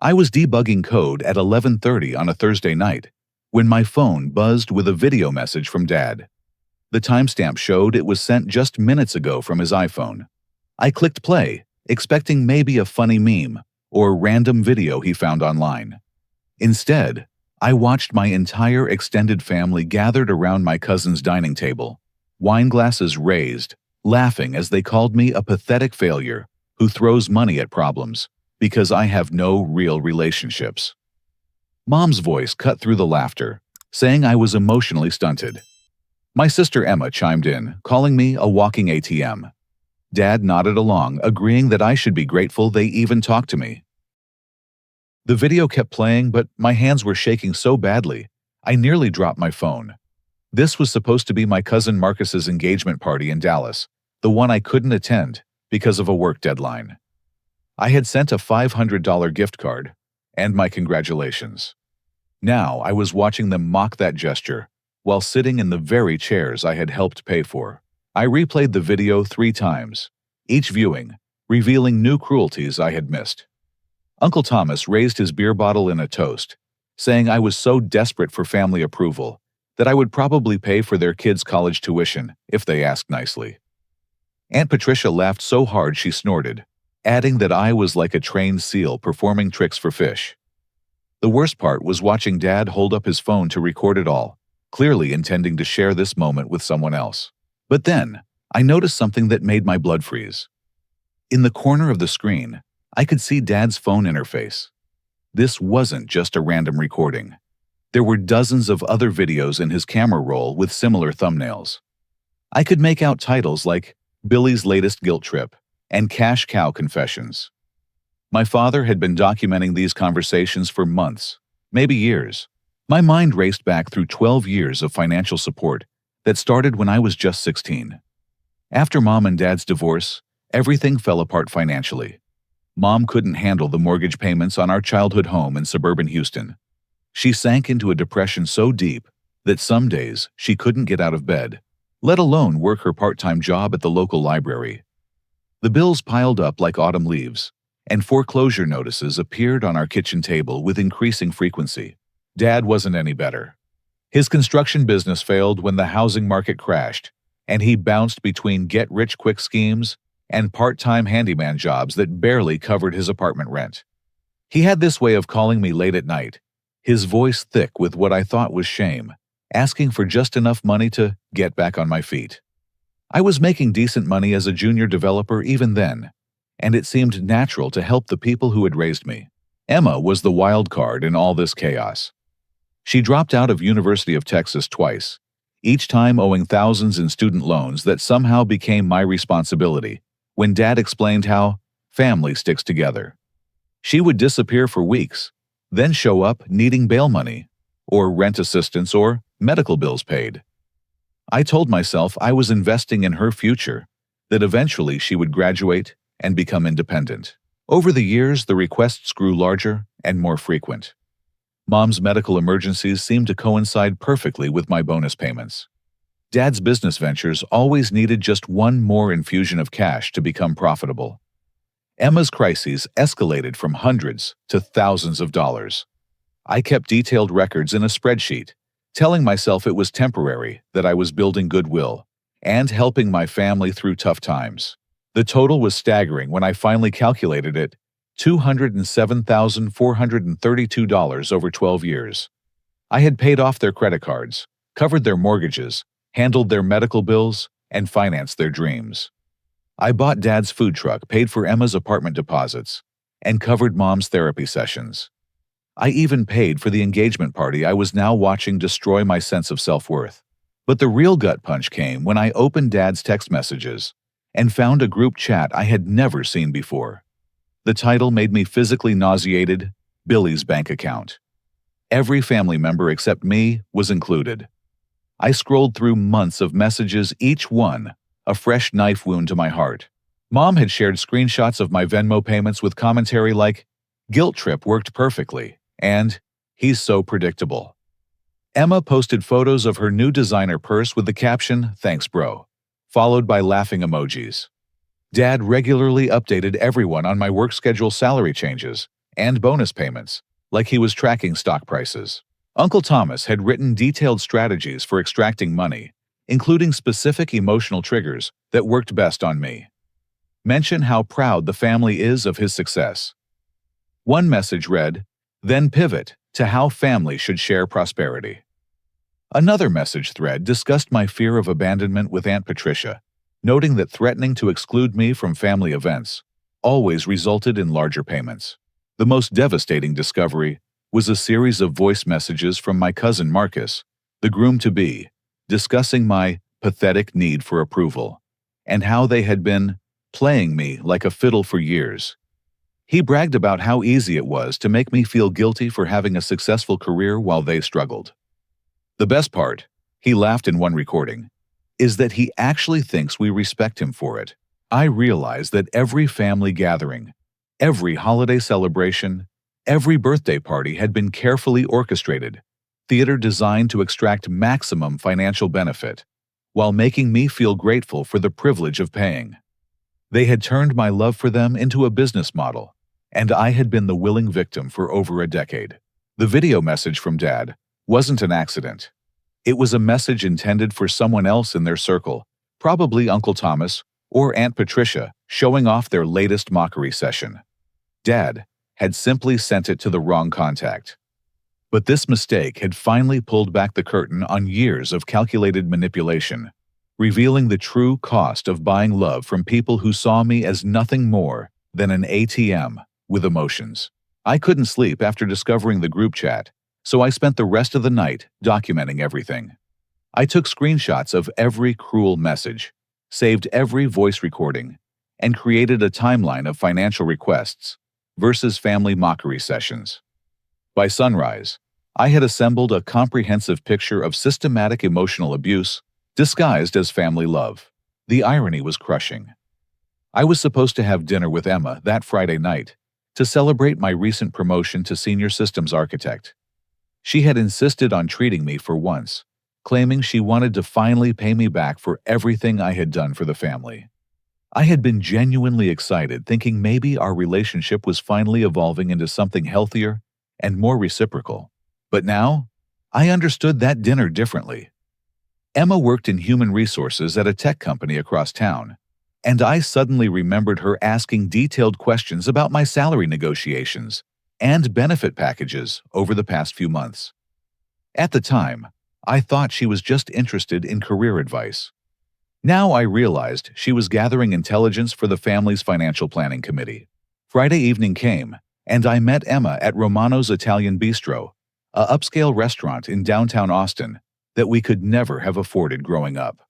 I was debugging code at 11:30 on a Thursday night when my phone buzzed with a video message from Dad. The timestamp showed it was sent just minutes ago from his iPhone. I clicked play, expecting maybe a funny meme or random video he found online. Instead, I watched my entire extended family gathered around my cousin's dining table, wine glasses raised, laughing as they called me a pathetic failure who throws money at problems because I have no real relationships. Mom's voice cut through the laughter, saying I was emotionally stunted. My sister Emma chimed in, calling me a walking ATM. Dad nodded along, agreeing that I should be grateful they even talked to me. The video kept playing, but my hands were shaking so badly, I nearly dropped my phone. This was supposed to be my cousin Marcus's engagement party in Dallas, the one I couldn't attend because of a work deadline. I had sent a $500 gift card and my congratulations. Now I was watching them mock that gesture while sitting in the very chairs I had helped pay for. I replayed the video 3 times, each viewing, revealing new cruelties I had missed. Uncle Thomas raised his beer bottle in a toast, saying I was so desperate for family approval that I would probably pay for their kids' college tuition if they asked nicely. Aunt Patricia laughed so hard she snorted, adding that I was like a trained seal performing tricks for fish. The worst part was watching Dad hold up his phone to record it all, clearly intending to share this moment with someone else. But then, I noticed something that made my blood freeze. In the corner of the screen, I could see Dad's phone interface. This wasn't just a random recording. There were dozens of other videos in his camera roll with similar thumbnails. I could make out titles like Billy's Latest Guilt Trip and Cash Cow Confessions. My father had been documenting these conversations for months, maybe years. My mind raced back through 12 years of financial support that started when I was just 16. After Mom and Dad's divorce, everything fell apart financially. Mom couldn't handle the mortgage payments on our childhood home in suburban Houston. She sank into a depression so deep that some days she couldn't get out of bed, let alone work her part-time job at the local library. The bills piled up like autumn leaves, and foreclosure notices appeared on our kitchen table with increasing frequency. Dad wasn't any better. His construction business failed when the housing market crashed, and he bounced between get-rich-quick schemes and part-time handyman jobs that barely covered his apartment rent. He had this way of calling me late at night, his voice thick with what I thought was shame, asking for just enough money to get back on my feet. I was making decent money as a junior developer even then, and it seemed natural to help the people who had raised me. Emma was the wild card in all this chaos. She dropped out of University of Texas twice, each time owing thousands in student loans that somehow became my responsibility when Dad explained how family sticks together. She would disappear for weeks, then show up needing bail money, or rent assistance, or medical bills paid. I told myself I was investing in her future, that eventually she would graduate and become independent. Over the years, the requests grew larger and more frequent. Mom's medical emergencies seemed to coincide perfectly with my bonus payments. Dad's business ventures always needed just one more infusion of cash to become profitable. Emma's crises escalated from hundreds to thousands of dollars. I kept detailed records in a spreadsheet, telling myself it was temporary, that I was building goodwill and helping my family through tough times. The total was staggering when I finally calculated it: $207,432 over 12 years. I had paid off their credit cards, covered their mortgages, handled their medical bills, and financed their dreams. I bought Dad's food truck, paid for Emma's apartment deposits, and covered Mom's therapy sessions. I even paid for the engagement party I was now watching destroy my sense of self-worth. But the real gut punch came when I opened Dad's text messages and found a group chat I had never seen before. The title made me physically nauseated: Billy's bank account. Every family member except me was included. I scrolled through months of messages, each one a fresh knife wound to my heart. Mom had shared screenshots of my Venmo payments with commentary like, "Guilt trip worked perfectly," and "He's so predictable." Emma posted photos of her new designer purse with the caption, "Thanks, bro," followed by laughing emojis. Dad regularly updated everyone on my work schedule salary changes, and bonus payments, like he was tracking stock prices. Uncle Thomas had written detailed strategies for extracting money, including specific emotional triggers that worked best on me. Mention how proud the family is of his success. One message read, then pivot to how family should share prosperity. Another message thread discussed my fear of abandonment with Aunt Patricia, noting that threatening to exclude me from family events always resulted in larger payments. The most devastating discovery was a series of voice messages from my cousin Marcus, the groom-to-be, discussing my pathetic need for approval and how they had been playing me like a fiddle for years. He bragged about how easy it was to make me feel guilty for having a successful career while they struggled. The best part, he laughed in one recording, is that he actually thinks we respect him for it. I realize that every family gathering, every holiday celebration, every birthday party had been carefully orchestrated, theater designed to extract maximum financial benefit, while making me feel grateful for the privilege of paying. They had turned my love for them into a business model, and I had been the willing victim for over a decade. The video message from Dad wasn't an accident. It was a message intended for someone else in their circle, probably Uncle Thomas or Aunt Patricia, showing off their latest mockery session. Dad had simply sent it to the wrong contact. But this mistake had finally pulled back the curtain on years of calculated manipulation, revealing the true cost of buying love from people who saw me as nothing more than an ATM with emotions. I couldn't sleep after discovering the group chat, so I spent the rest of the night documenting everything. I took screenshots of every cruel message, saved every voice recording, and created a timeline of financial requests versus family mockery sessions. By sunrise, I had assembled a comprehensive picture of systematic emotional abuse disguised as family love. The irony was crushing. I was supposed to have dinner with Emma that Friday night to celebrate my recent promotion to senior systems architect. She had insisted on treating me for once, claiming she wanted to finally pay me back for everything I had done for the family. I had been genuinely excited, thinking maybe our relationship was finally evolving into something healthier and more reciprocal. But now, I understood that dinner differently. Emma worked in human resources at a tech company across town, and I suddenly remembered her asking detailed questions about my salary negotiations and benefit packages over the past few months. At the time, I thought she was just interested in career advice. Now I realized she was gathering intelligence for the family's financial planning committee. Friday evening came, and I met Emma at Romano's Italian Bistro, a upscale restaurant in downtown Austin that we could never have afforded growing up.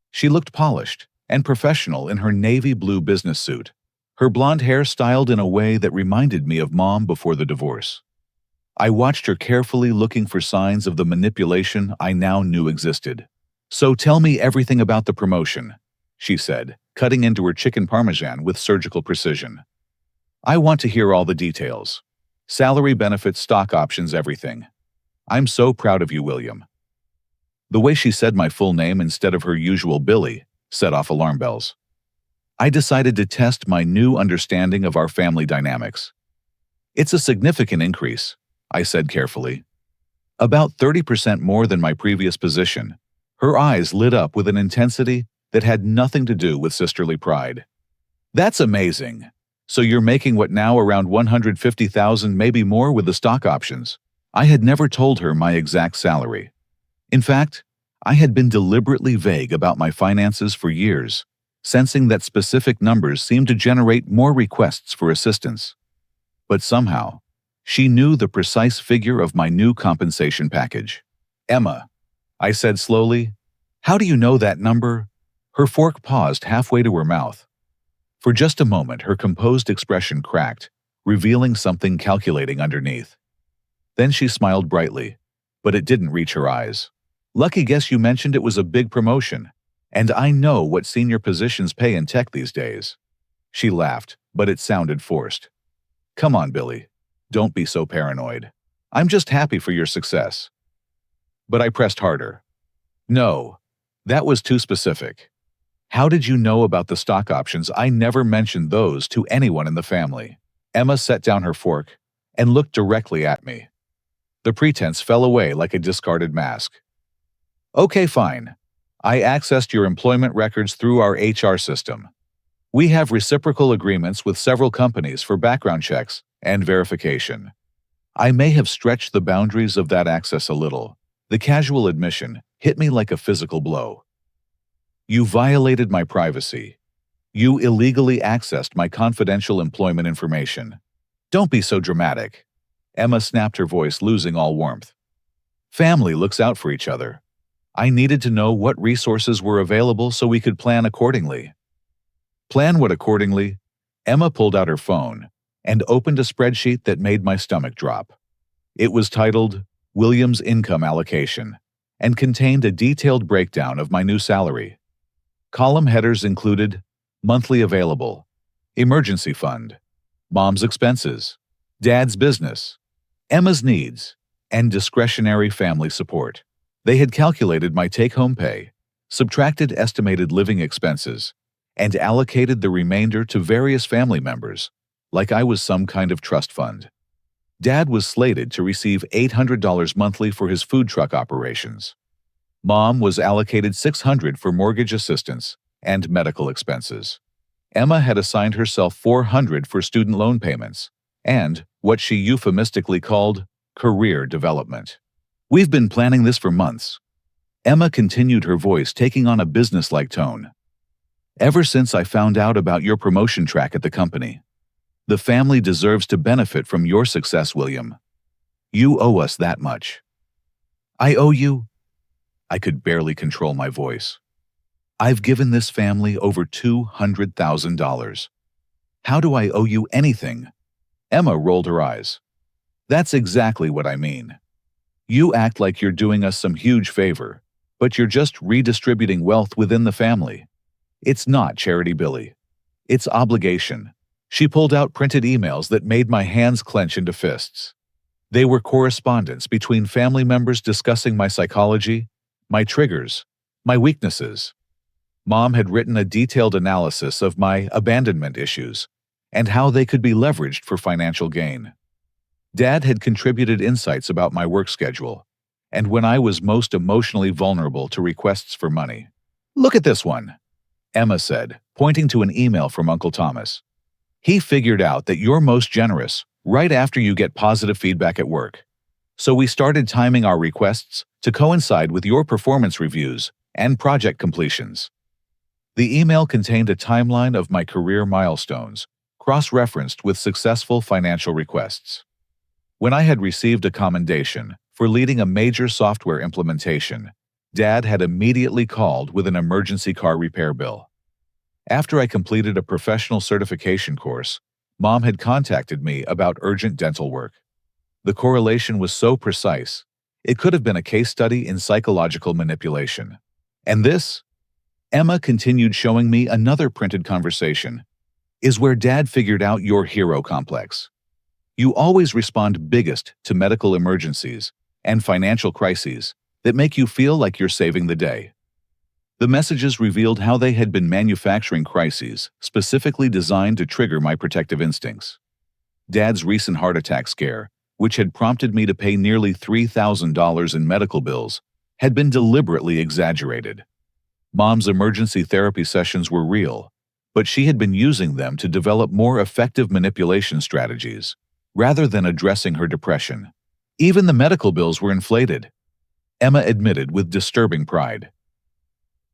She looked polished and professional in her navy blue business suit, her blonde hair styled in a way that reminded me of Mom before the divorce. I watched her carefully, looking for signs of the manipulation I now knew existed. "So tell me everything about the promotion," she said, cutting into her chicken parmesan with surgical precision. "I want to hear all the details. Salary, benefits, stock options, everything. I'm so proud of you, William." The way she said my full name instead of her usual Billy set off alarm bells. I decided to test my new understanding of our family dynamics. "It's a significant increase," I said carefully. "About 30% more than my previous position." Her eyes lit up with an intensity that had nothing to do with sisterly pride. "That's amazing. So you're making what now, around 150,000, maybe more with the stock options?" I had never told her my exact salary. In fact, I had been deliberately vague about my finances for years, sensing that specific numbers seemed to generate more requests for assistance. But somehow, she knew the precise figure of my new compensation package. "Emma," I said slowly, "how do you know that number?" Her fork paused halfway to her mouth. For just a moment, her composed expression cracked, revealing something calculating underneath. Then she smiled brightly, but it didn't reach her eyes. "Lucky guess you mentioned it was a big promotion, and I know what senior positions pay in tech these days." She laughed, but it sounded forced. "Come on, Billy. Don't be so paranoid. I'm just happy for your success." But I pressed harder. "No, that was too specific. How did you know about the stock options? I never mentioned those to anyone in the family." Emma set down her fork and looked directly at me. The pretense fell away like a discarded mask. Okay, fine. I accessed your employment records through our HR system. We have reciprocal agreements with several companies for background checks and verification. I may have stretched the boundaries of that access a little. The casual admission hit me like a physical blow. You violated my privacy. You illegally accessed my confidential employment information. Don't be so dramatic. Emma snapped, her voice losing all warmth. Family looks out for each other. I needed to know what resources were available so we could plan accordingly. Plan what accordingly? Emma pulled out her phone and opened a spreadsheet that made my stomach drop. It was titled William's Income Allocation and contained a detailed breakdown of my new salary. Column headers included monthly available, emergency fund, mom's expenses, dad's business, Emma's needs, and discretionary family support. They had calculated my take-home pay, subtracted estimated living expenses, and allocated the remainder to various family members, like I was some kind of trust fund. Dad was slated to receive $800 monthly for his food truck operations. Mom was allocated $600 for mortgage assistance and medical expenses. Emma had assigned herself $400 for student loan payments and what she euphemistically called career development. We've been planning this for months. Emma continued, her voice taking on a businesslike tone. Ever since I found out about your promotion track at the company. The family deserves to benefit from your success, William. You owe us that much. I owe you? I could barely control my voice. I've given this family over $200,000. How do I owe you anything? Emma rolled her eyes. That's exactly what I mean. You act like you're doing us some huge favor, but you're just redistributing wealth within the family. It's not charity, Billy. It's obligation. She pulled out printed emails that made my hands clench into fists. They were correspondence between family members discussing my psychology, my triggers, my weaknesses. Mom had written a detailed analysis of my abandonment issues and how they could be leveraged for financial gain. Dad had contributed insights about my work schedule and when I was most emotionally vulnerable to requests for money. Look at this one, Emma said, pointing to an email from Uncle Thomas. He figured out that you're most generous right after you get positive feedback at work. So we started timing our requests to coincide with your performance reviews and project completions. The email contained a timeline of my career milestones, cross-referenced with successful financial requests. When I had received a commendation for leading a major software implementation, Dad had immediately called with an emergency car repair bill. After I completed a professional certification course, Mom had contacted me about urgent dental work. The correlation was so precise, it could have been a case study in psychological manipulation. And this, Emma continued showing me another printed conversation, is where Dad figured out your hero complex. You always respond biggest to medical emergencies and financial crises that make you feel like you're saving the day. The messages revealed how they had been manufacturing crises specifically designed to trigger my protective instincts. Dad's recent heart attack scare, which had prompted me to pay nearly $3,000 in medical bills, had been deliberately exaggerated. Mom's emergency therapy sessions were real, but she had been using them to develop more effective manipulation strategies, rather than addressing her depression. Even the medical bills were inflated, Emma admitted with disturbing pride.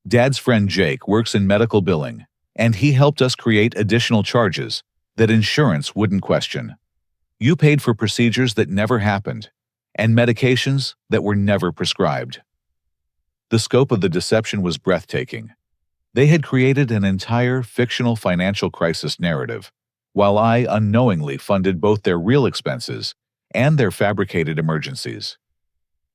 Dad's friend Jake works in medical billing, and he helped us create additional charges that insurance wouldn't question. You paid for procedures that never happened, and medications that were never prescribed. The scope of the deception was breathtaking. They had created an entire fictional financial crisis narrative, while I unknowingly funded both their real expenses and their fabricated emergencies.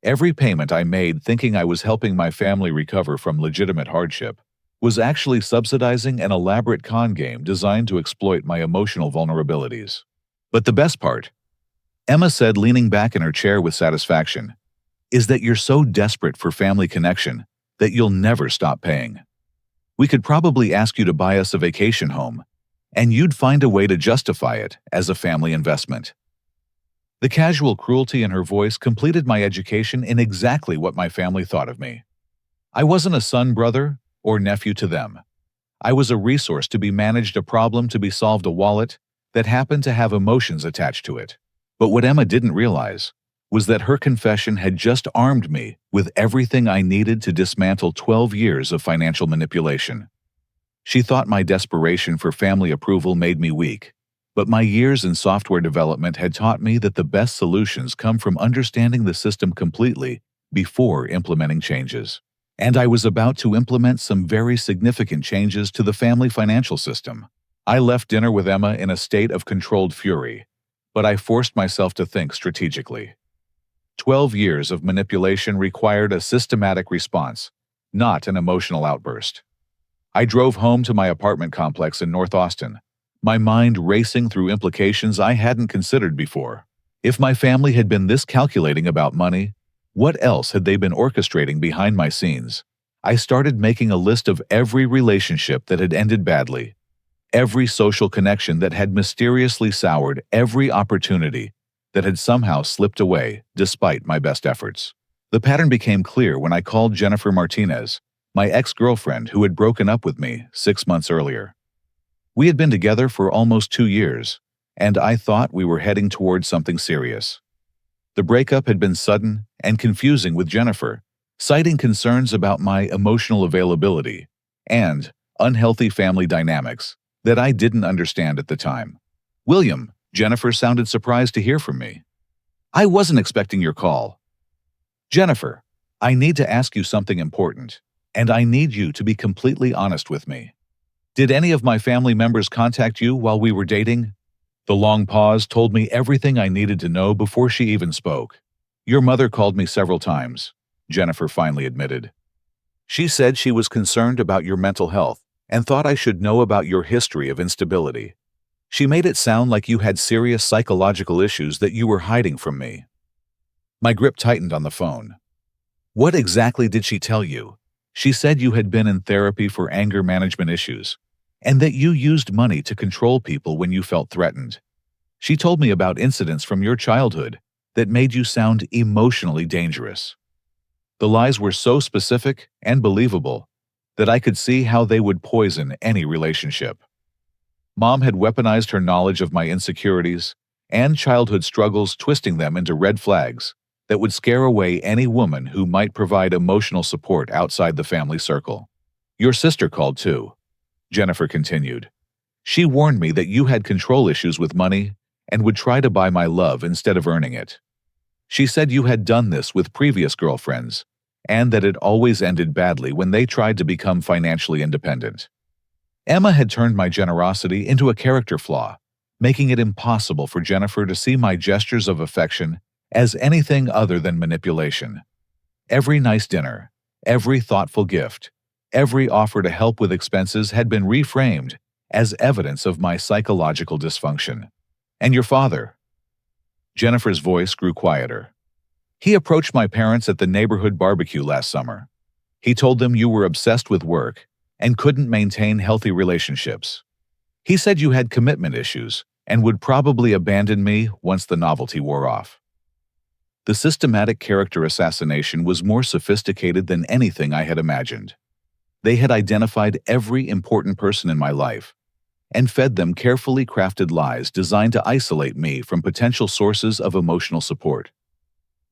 Every payment I made thinking I was helping my family recover from legitimate hardship was actually subsidizing an elaborate con game designed to exploit my emotional vulnerabilities. But the best part, Emma said, leaning back in her chair with satisfaction, is that you're so desperate for family connection that you'll never stop paying. We could probably ask you to buy us a vacation home, and you'd find a way to justify it as a family investment. The casual cruelty in her voice completed my education in exactly what my family thought of me. I wasn't a son, brother, or nephew to them. I was a resource to be managed, a problem to be solved, a wallet that happened to have emotions attached to it. But what Emma didn't realize was that her confession had just armed me with everything I needed to dismantle 12 years of financial manipulation. She thought my desperation for family approval made me weak, but my years in software development had taught me that the best solutions come from understanding the system completely before implementing changes. And I was about to implement some very significant changes to the family financial system. I left dinner with Emma in a state of controlled fury, but I forced myself to think strategically. 12 years of manipulation required a systematic response, not an emotional outburst. I drove home to my apartment complex in North Austin, my mind racing through implications I hadn't considered before. If my family had been this calculating about money, what else had they been orchestrating behind my scenes? I started making a list of every relationship that had ended badly, every social connection that had mysteriously soured, every opportunity that had somehow slipped away despite my best efforts. The pattern became clear when I called Jennifer Martinez, my ex-girlfriend who had broken up with me 6 months earlier. We had been together for almost 2 years, and I thought we were heading towards something serious. The breakup had been sudden and confusing, with Jennifer citing concerns about my emotional availability and unhealthy family dynamics that I didn't understand at the time. "William," Jennifer sounded surprised to hear from me. "I wasn't expecting your call." "Jennifer, I need to ask you something important, and I need you to be completely honest with me. Did any of my family members contact you while we were dating?" The long pause told me everything I needed to know before she even spoke. "Your mother called me several times," Jennifer finally admitted. "She said she was concerned about your mental health and thought I should know about your history of instability. She made it sound like you had serious psychological issues that you were hiding from me." My grip tightened on the phone. "What exactly did she tell you?" "She said you had been in therapy for anger management issues, and that you used money to control people when you felt threatened. She told me about incidents from your childhood that made you sound emotionally dangerous." The lies were so specific and believable that I could see how they would poison any relationship. Mom had weaponized her knowledge of my insecurities and childhood struggles, twisting them into red flags that would scare away any woman who might provide emotional support outside the family circle. "Your sister called too," Jennifer continued. "She warned me that you had control issues with money and would try to buy my love instead of earning it. She said you had done this with previous girlfriends, and that it always ended badly when they tried to become financially independent. Emma had turned my generosity into a character flaw, making it impossible for Jennifer to see my gestures of affection as anything other than manipulation. Every nice dinner, every thoughtful gift, every offer to help with expenses had been reframed as evidence of my psychological dysfunction. "And your father?" Jennifer's voice grew quieter. "He approached my parents at the neighborhood barbecue last summer. He told them you were obsessed with work and couldn't maintain healthy relationships. He said you had commitment issues and would probably abandon me once the novelty wore off." The systematic character assassination was more sophisticated than anything I had imagined. They had identified every important person in my life and fed them carefully crafted lies designed to isolate me from potential sources of emotional support.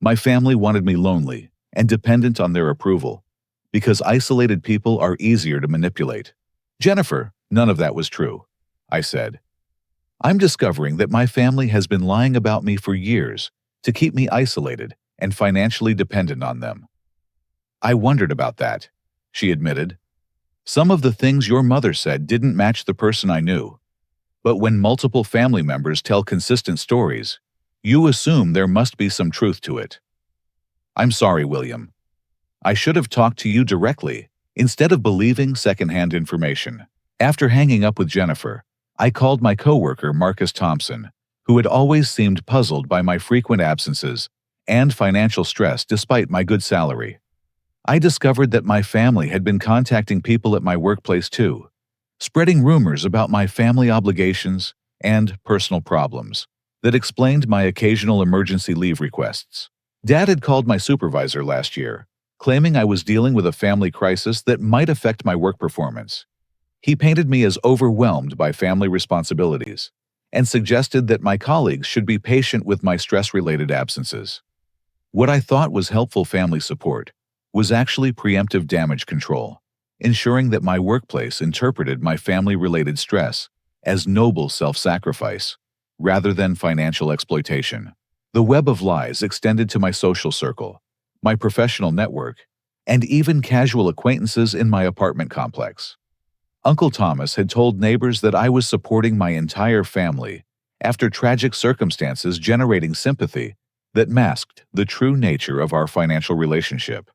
My family wanted me lonely and dependent on their approval, because isolated people are easier to manipulate. "Jennifer, none of that was true," I said. "I'm discovering that my family has been lying about me for years to keep me isolated and financially dependent on them." "I wondered about that," she admitted. "Some of the things your mother said didn't match the person I knew. But when multiple family members tell consistent stories, you assume there must be some truth to it." "I'm sorry, William. I should have talked to you directly instead of believing secondhand information." After hanging up with Jennifer, I called my coworker Marcus Thompson, who had always seemed puzzled by my frequent absences and financial stress despite my good salary. I discovered that my family had been contacting people at my workplace too, spreading rumors about my family obligations and personal problems that explained my occasional emergency leave requests. Dad had called my supervisor last year, claiming I was dealing with a family crisis that might affect my work performance. He painted me as overwhelmed by family responsibilities and suggested that my colleagues should be patient with my stress-related absences. What I thought was helpful family support was actually preemptive damage control, ensuring that my workplace interpreted my family-related stress as noble self-sacrifice rather than financial exploitation. The web of lies extended to my social circle, my professional network, and even casual acquaintances in my apartment complex. Uncle Thomas had told neighbors that I was supporting my entire family after tragic circumstances, generating sympathy that masked the true nature of our financial relationship.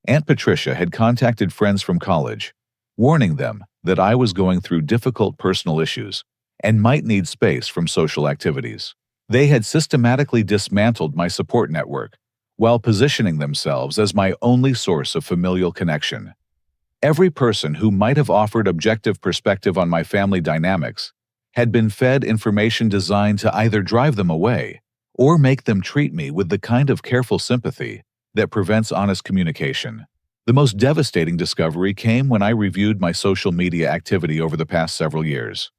Aunt Patricia had contacted friends from college, warning them that I was going through difficult personal issues and might need space from social activities. They had systematically dismantled my support network while positioning themselves as my only source of familial connection. Every person who might have offered objective perspective on my family dynamics had been fed information designed to either drive them away or make them treat me with the kind of careful sympathy that prevents honest communication. The most devastating discovery came when I reviewed my social media activity over the past several years.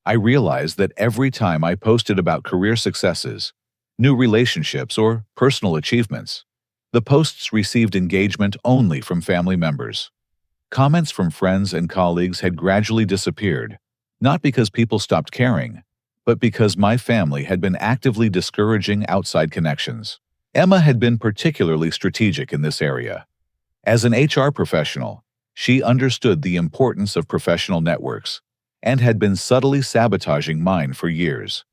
I realized that every time I posted about career successes, new relationships, or personal achievements, the posts received engagement only from family members. Comments from friends and colleagues had gradually disappeared, not because people stopped caring, but because my family had been actively discouraging outside connections. Emma had been particularly strategic in this area. As an HR professional, she understood the importance of professional networks and had been subtly sabotaging mine for years.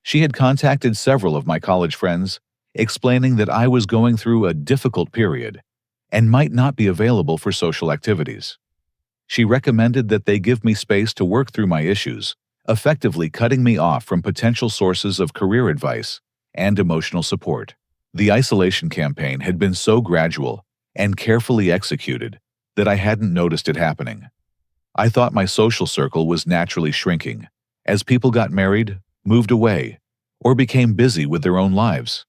She had contacted several of my college friends, explaining that I was going through a difficult period and might not be available for social activities. She recommended that they give me space to work through my issues, effectively cutting me off from potential sources of career advice and emotional support. The isolation campaign had been so gradual and carefully executed that I hadn't noticed it happening. I thought my social circle was naturally shrinking as people got married, moved away, or became busy with their own lives.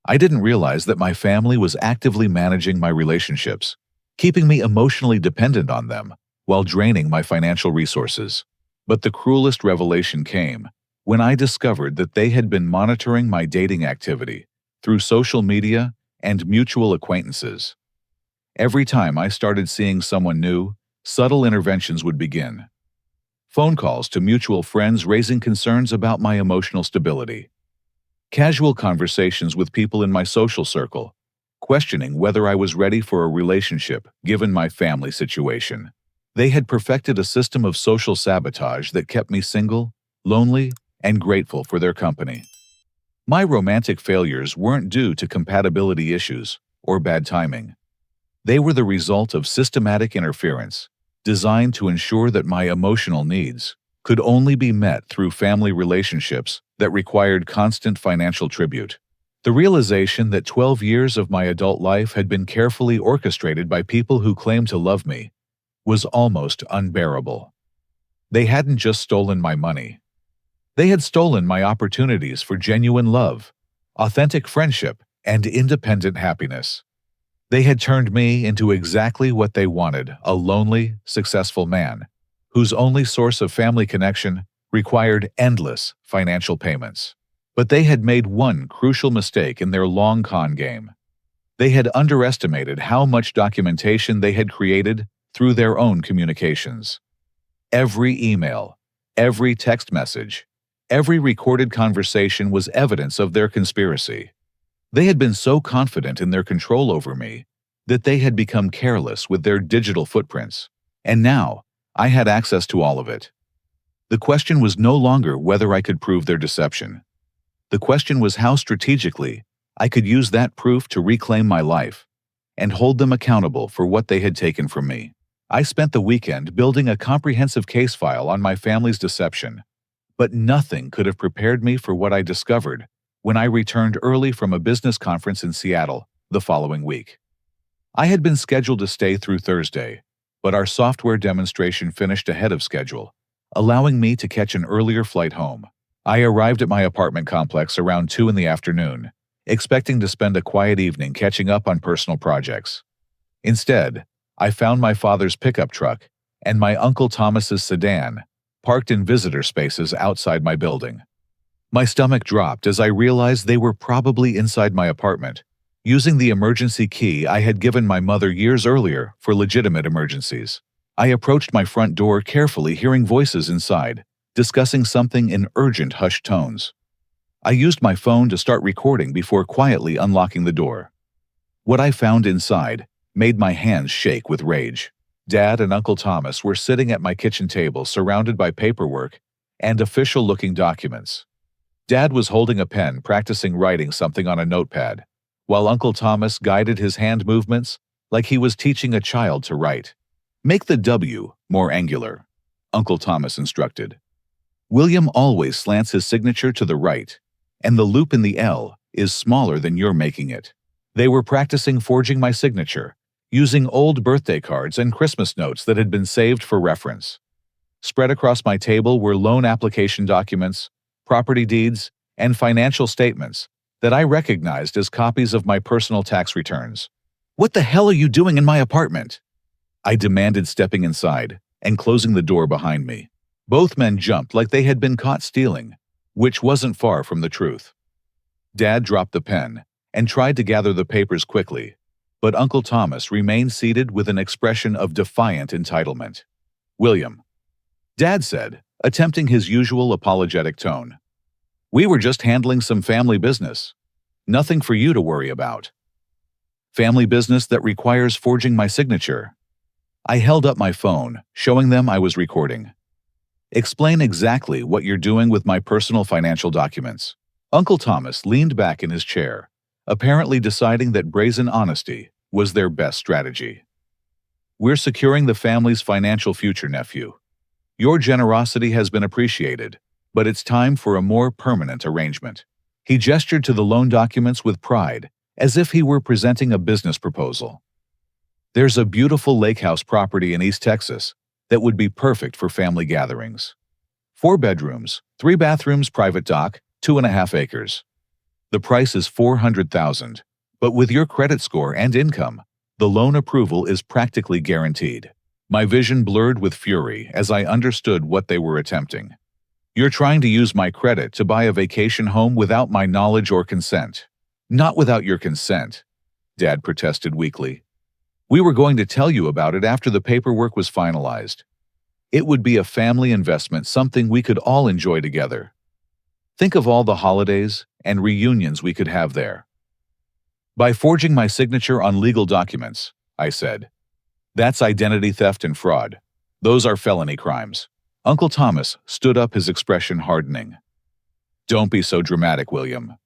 I didn't realize that my family was actively managing my relationships, keeping me emotionally dependent on them while draining my financial resources. But the cruelest revelation came when I discovered that they had been monitoring my dating activity through social media and mutual acquaintances. Every time I started seeing someone new, subtle interventions would begin. Phone calls to mutual friends raising concerns about my emotional stability. Casual conversations with people in my social circle, questioning whether I was ready for a relationship given my family situation. They had perfected a system of social sabotage that kept me single, lonely, and grateful for their company. My romantic failures weren't due to compatibility issues or bad timing. They were the result of systematic interference, designed to ensure that my emotional needs could only be met through family relationships that required constant financial tribute. The realization that 12 years of my adult life had been carefully orchestrated by people who claimed to love me was almost unbearable. They hadn't just stolen my money. They had stolen my opportunities for genuine love, authentic friendship, and independent happiness. They had turned me into exactly what they wanted, a lonely, successful man, whose only source of family connection required endless financial payments. But they had made one crucial mistake in their long con game. They had underestimated how much documentation they had created through their own communications. Every email, every text message, every recorded conversation was evidence of their conspiracy. They had been so confident in their control over me that they had become careless with their digital footprints, and now I had access to all of it. The question was no longer whether I could prove their deception. The question was how strategically I could use that proof to reclaim my life and hold them accountable for what they had taken from me. I spent the weekend building a comprehensive case file on my family's deception, but nothing could have prepared me for what I discovered when I returned early from a business conference in Seattle the following week. I had been scheduled to stay through Thursday, but our software demonstration finished ahead of schedule, allowing me to catch an earlier flight home. I arrived at my apartment complex around 2 in the afternoon, expecting to spend a quiet evening catching up on personal projects. Instead, I found my father's pickup truck and my Uncle Thomas's sedan parked in visitor spaces outside my building. My stomach dropped as I realized they were probably inside my apartment, using the emergency key I had given my mother years earlier for legitimate emergencies. I approached my front door carefully, hearing voices inside, discussing something in urgent, hushed tones. I used my phone to start recording before quietly unlocking the door. What I found inside made my hands shake with rage. Dad and Uncle Thomas were sitting at my kitchen table, surrounded by paperwork and official-looking documents. Dad was holding a pen, practicing writing something on a notepad, while Uncle Thomas guided his hand movements like he was teaching a child to write. "Make the W more angular," Uncle Thomas instructed. "William always slants his signature to the right, and the loop in the L is smaller than you're making it." They were practicing forging my signature, using old birthday cards and Christmas notes that had been saved for reference. Spread across my table were loan application documents, property deeds, and financial statements that I recognized as copies of my personal tax returns. "What the hell are you doing in my apartment?" I demanded, stepping inside and closing the door behind me. Both men jumped like they had been caught stealing, which wasn't far from the truth. Dad dropped the pen and tried to gather the papers quickly, but Uncle Thomas remained seated with an expression of defiant entitlement. "William," Dad said, attempting his usual apologetic tone, "we were just handling some family business. Nothing for you to worry about." "Family business that requires forging my signature?" I held up my phone, showing them I was recording. "Explain exactly what you're doing with my personal financial documents." Uncle Thomas leaned back in his chair, apparently deciding that brazen honesty was their best strategy. "We're securing the family's financial future, nephew. Your generosity has been appreciated, but it's time for a more permanent arrangement." He gestured to the loan documents with pride, as if he were presenting a business proposal. "There's a beautiful lake house property in East Texas that would be perfect for family gatherings. 4 bedrooms, 3 bathrooms, private dock, 2.5 acres. The price is $400,000, but with your credit score and income, the loan approval is practically guaranteed." My vision blurred with fury as I understood what they were attempting. "You're trying to use my credit to buy a vacation home without my knowledge or consent." "Not without your consent," Dad protested weakly. "We were going to tell you about it after the paperwork was finalized. It would be a family investment, something we could all enjoy together. Think of all the holidays and reunions we could have there." "By forging my signature on legal documents," I said. "That's identity theft and fraud. Those are felony crimes." Uncle Thomas stood up, his expression hardening. "Don't be so dramatic, William.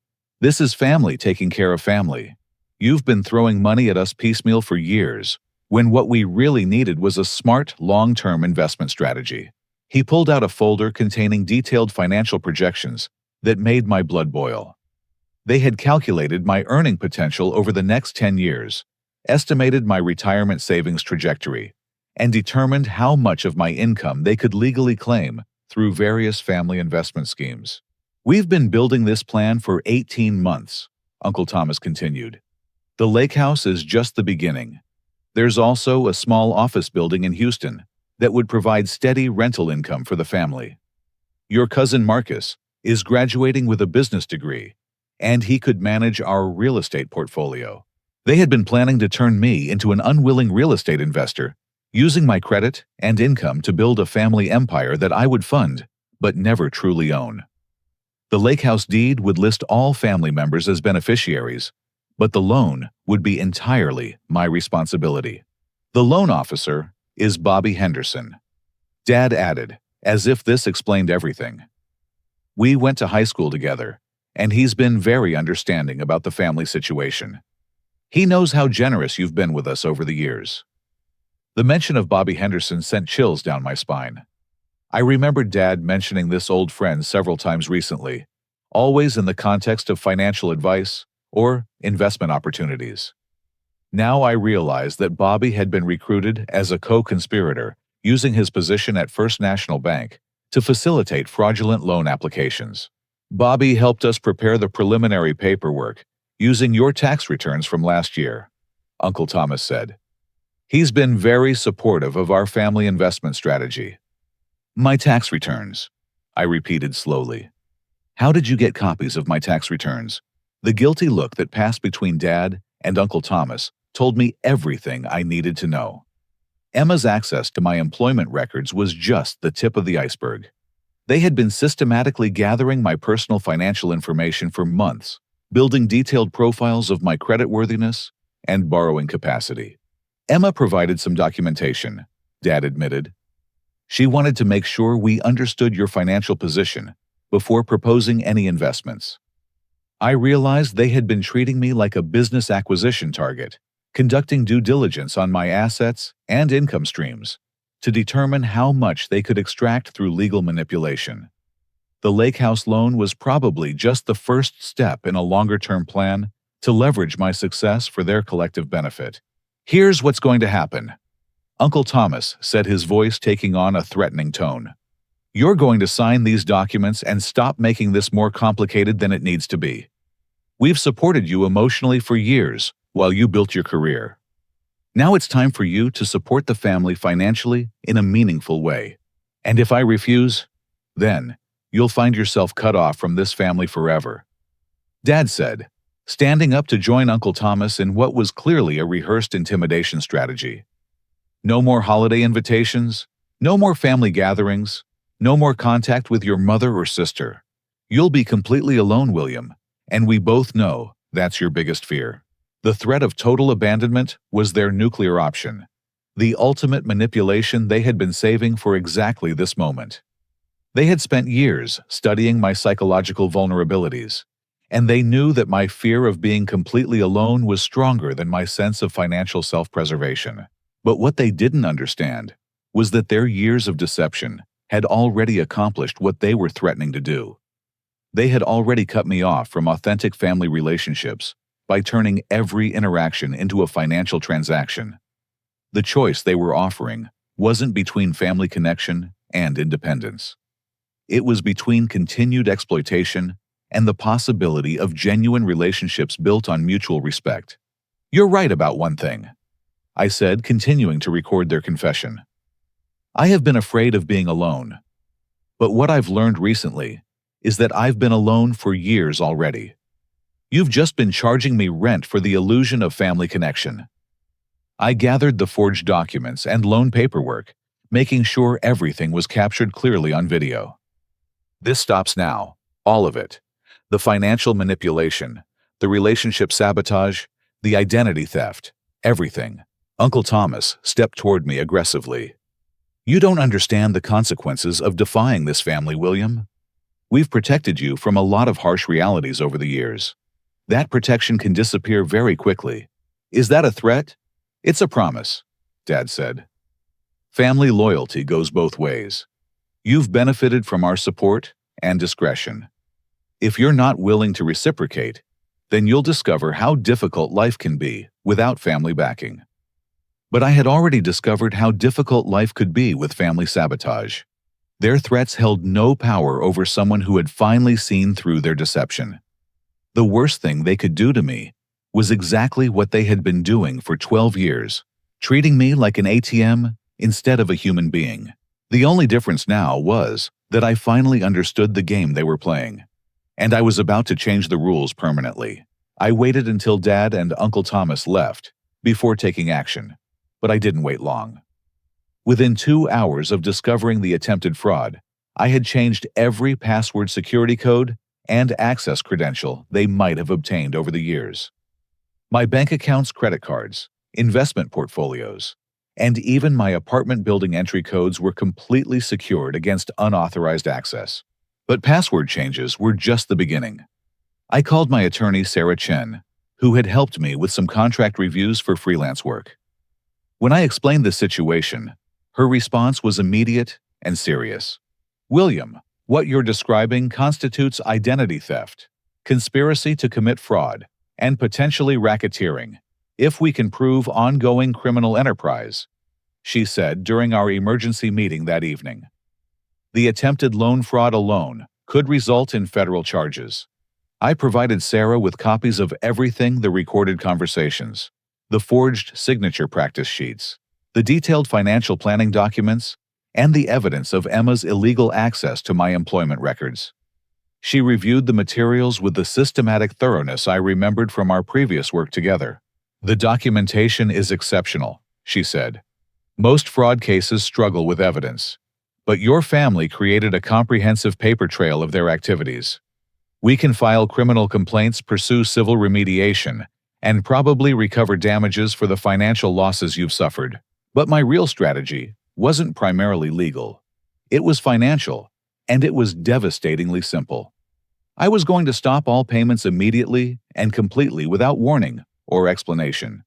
This is family taking care of family. You've been throwing money at us piecemeal for years, when what we really needed was a smart, long-term investment strategy." He pulled out a folder containing detailed financial projections that made my blood boil. They had calculated my earning potential over the next 10 years, estimated my retirement savings trajectory, and determined how much of my income they could legally claim through various family investment schemes. "We've been building this plan for 18 months, Uncle Thomas continued. "The lake house is just the beginning. There's also a small office building in Houston that would provide steady rental income for the family. Your cousin Marcus is graduating with a business degree, and he could manage our real estate portfolio." They had been planning to turn me into an unwilling real estate investor, using my credit and income to build a family empire that I would fund, but never truly own. The lake house deed would list all family members as beneficiaries, but the loan would be entirely my responsibility. "The loan officer is Bobby Henderson," Dad added, as if this explained everything. "We went to high school together, and he's been very understanding about the family situation. He knows how generous you've been with us over the years." The mention of Bobby Henderson sent chills down my spine. I remembered Dad mentioning this old friend several times recently, always in the context of financial advice or investment opportunities. Now I realized that Bobby had been recruited as a co-conspirator using his position at First National Bank to facilitate fraudulent loan applications. Bobby helped us prepare the preliminary paperwork using your tax returns from last year, Uncle Thomas said. He's been very supportive of our family investment strategy. My tax returns, I repeated slowly. How did you get copies of my tax returns? The guilty look that passed between Dad and Uncle Thomas told me everything I needed to know. Emma's access to my employment records was just the tip of the iceberg. They had been systematically gathering my personal financial information for months, building detailed profiles of my creditworthiness and borrowing capacity. Emma provided some documentation, Dad admitted. She wanted to make sure we understood your financial position before proposing any investments. I realized they had been treating me like a business acquisition target, conducting due diligence on my assets and income streams to determine how much they could extract through legal manipulation. The Lake House loan was probably just the first step in a longer-term plan to leverage my success for their collective benefit. Here's what's going to happen, Uncle Thomas said, his voice taking on a threatening tone. You're going to sign these documents and stop making this more complicated than it needs to be. We've supported you emotionally for years while you built your career. Now it's time for you to support the family financially in a meaningful way. And if I refuse, then you'll find yourself cut off from this family forever, Dad said, standing up to join Uncle Thomas in what was clearly a rehearsed intimidation strategy. No more holiday invitations, no more family gatherings, no more contact with your mother or sister. You'll be completely alone, William, and we both know that's your biggest fear. The threat of total abandonment was their nuclear option, the ultimate manipulation they had been saving for exactly this moment. They had spent years studying my psychological vulnerabilities, and they knew that my fear of being completely alone was stronger than my sense of financial self-preservation. But what they didn't understand was that their years of deception had already accomplished what they were threatening to do. They had already cut me off from authentic family relationships by turning every interaction into a financial transaction. The choice they were offering wasn't between family connection and independence. It was between continued exploitation and the possibility of genuine relationships built on mutual respect. You're right about one thing, I said, continuing to record their confession. I have been afraid of being alone. But what I've learned recently is that I've been alone for years already. You've just been charging me rent for the illusion of family connection. I gathered the forged documents and loan paperwork, making sure everything was captured clearly on video. This stops now, all of it. The financial manipulation, the relationship sabotage, the identity theft, everything. Uncle Thomas stepped toward me aggressively. You don't understand the consequences of defying this family, William. We've protected you from a lot of harsh realities over the years. That protection can disappear very quickly. Is that a threat? It's a promise, Dad said. Family loyalty goes both ways. You've benefited from our support and discretion. If you're not willing to reciprocate, then you'll discover how difficult life can be without family backing. But I had already discovered how difficult life could be with family sabotage. Their threats held no power over someone who had finally seen through their deception. The worst thing they could do to me was exactly what they had been doing for 12 years, treating me like an ATM instead of a human being. The only difference now was that I finally understood the game they were playing, and I was about to change the rules permanently. I waited until Dad and Uncle Thomas left before taking action, but I didn't wait long. Within 2 hours of discovering the attempted fraud, I had changed every password security code and access credential they might have obtained over the years. My bank accounts, credit cards, investment portfolios, and even my apartment building entry codes were completely secured against unauthorized access. But password changes were just the beginning. I called my attorney, Sarah Chen, who had helped me with some contract reviews for freelance work. When I explained the situation, her response was immediate and serious. William, what you're describing constitutes identity theft, conspiracy to commit fraud, and potentially racketeering. if we can prove ongoing criminal enterprise," she said during our emergency meeting that evening. The attempted loan fraud alone could result in federal charges. I provided Sarah with copies of everything: the recorded conversations, the forged signature practice sheets, the detailed financial planning documents, and the evidence of Emma's illegal access to my employment records. She reviewed the materials with the systematic thoroughness I remembered from our previous work together. "The documentation is exceptional," she said. "Most fraud cases struggle with evidence, but your family created a comprehensive paper trail of their activities. We can file criminal complaints, pursue civil remediation, and probably recover damages for the financial losses you've suffered. But my real strategy wasn't primarily legal. It was financial, and it was devastatingly simple. I was going to stop all payments immediately and completely without warning or explanation.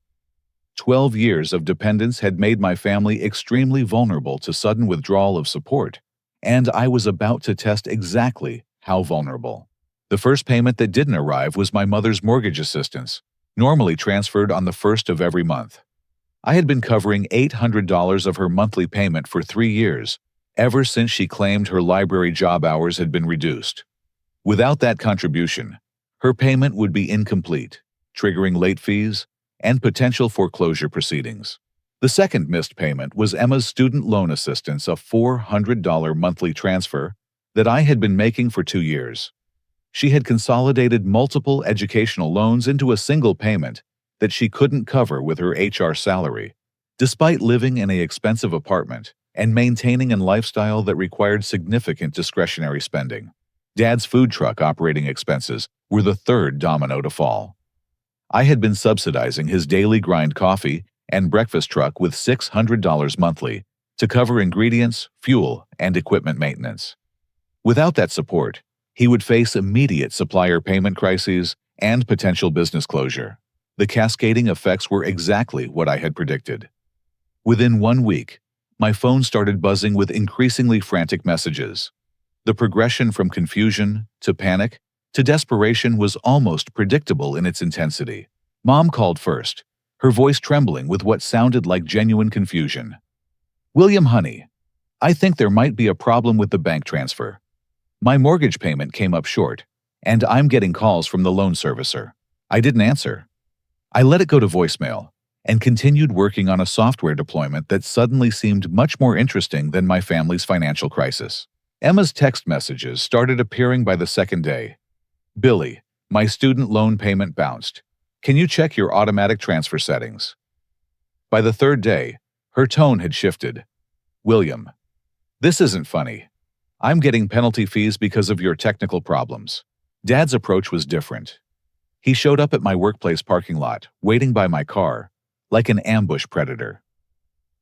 12 years of dependence had made my family extremely vulnerable to sudden withdrawal of support, and I was about to test exactly how vulnerable. The first payment that didn't arrive was my mother's mortgage assistance, normally transferred on the 1st of every month. I had been covering $800 of her monthly payment for 3 years, ever since she claimed her library job hours had been reduced. Without that contribution, her payment would be incomplete, triggering late fees and potential foreclosure proceedings. The second missed payment was Emma's student loan assistance, a $400 monthly transfer that I had been making for 2 years. She had consolidated multiple educational loans into a single payment that she couldn't cover with her HR salary, despite living in an expensive apartment and maintaining a lifestyle that required significant discretionary spending. Dad's food truck operating expenses were the third domino to fall. I had been subsidizing his daily grind coffee and breakfast truck with $600 monthly to cover ingredients, fuel, and equipment maintenance. Without that support, he would face immediate supplier payment crises and potential business closure. The cascading effects were exactly what I had predicted. Within 1 week, my phone started buzzing with increasingly frantic messages. The progression from confusion to panic to desperation was almost predictable in its intensity. Mom called first, her voice trembling with what sounded like genuine confusion. "William, honey, I think there might be a problem with the bank transfer. My mortgage payment came up short, and I'm getting calls from the loan servicer." I didn't answer. I let it go to voicemail and continued working on a software deployment that suddenly seemed much more interesting than my family's financial crisis. Emma's text messages started appearing by the second day. "Billy, my student loan payment bounced. Can you check your automatic transfer settings?" By the third day, her tone had shifted. "William, this isn't funny. I'm getting penalty fees because of your technical problems." Dad's approach was different. He showed up at my workplace parking lot, waiting by my car, like an ambush predator.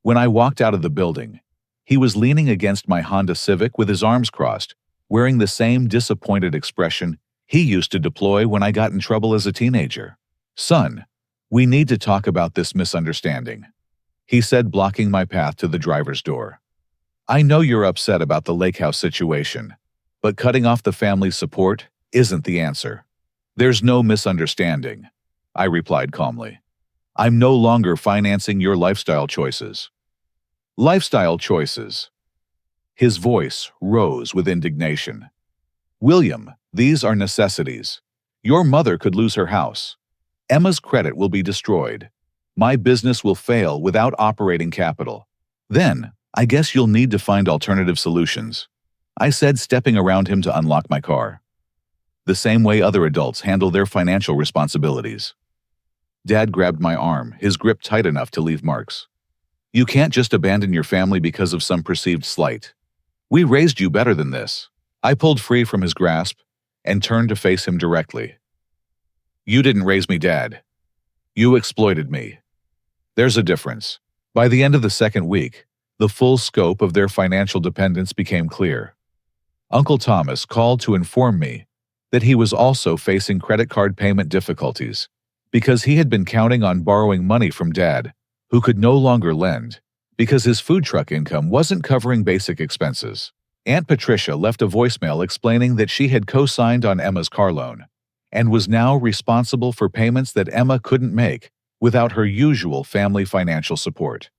When I walked out of the building, he was leaning against my Honda Civic with his arms crossed, wearing the same disappointed expression he used to deploy when I got in trouble as a teenager. "Son, we need to talk about this misunderstanding," he said, blocking my path to the driver's door. "I know you're upset about the lake house situation, but cutting off the family's support isn't the answer." "There's no misunderstanding," I replied calmly. "I'm no longer financing your lifestyle choices." "Lifestyle choices?" His voice rose with indignation. "William, these are necessities. Your mother could lose her house. Emma's credit will be destroyed. My business will fail without operating capital. Then, I guess you'll need to find alternative solutions," I said, stepping around him to unlock my car. "The same way other adults handle their financial responsibilities." Dad grabbed my arm, his grip tight enough to leave marks. "You can't just abandon your family because of some perceived slight. We raised you better than this." I pulled free from his grasp and turned to face him directly. "You didn't raise me, Dad. You exploited me. There's a difference." By the end of the second week, the full scope of their financial dependence became clear. Uncle Thomas called to inform me that he was also facing credit card payment difficulties because he had been counting on borrowing money from Dad, who could no longer lend because his food truck income wasn't covering basic expenses. Aunt Patricia left a voicemail explaining that she had co-signed on Emma's car loan and was now responsible for payments that Emma couldn't make without her usual family financial support.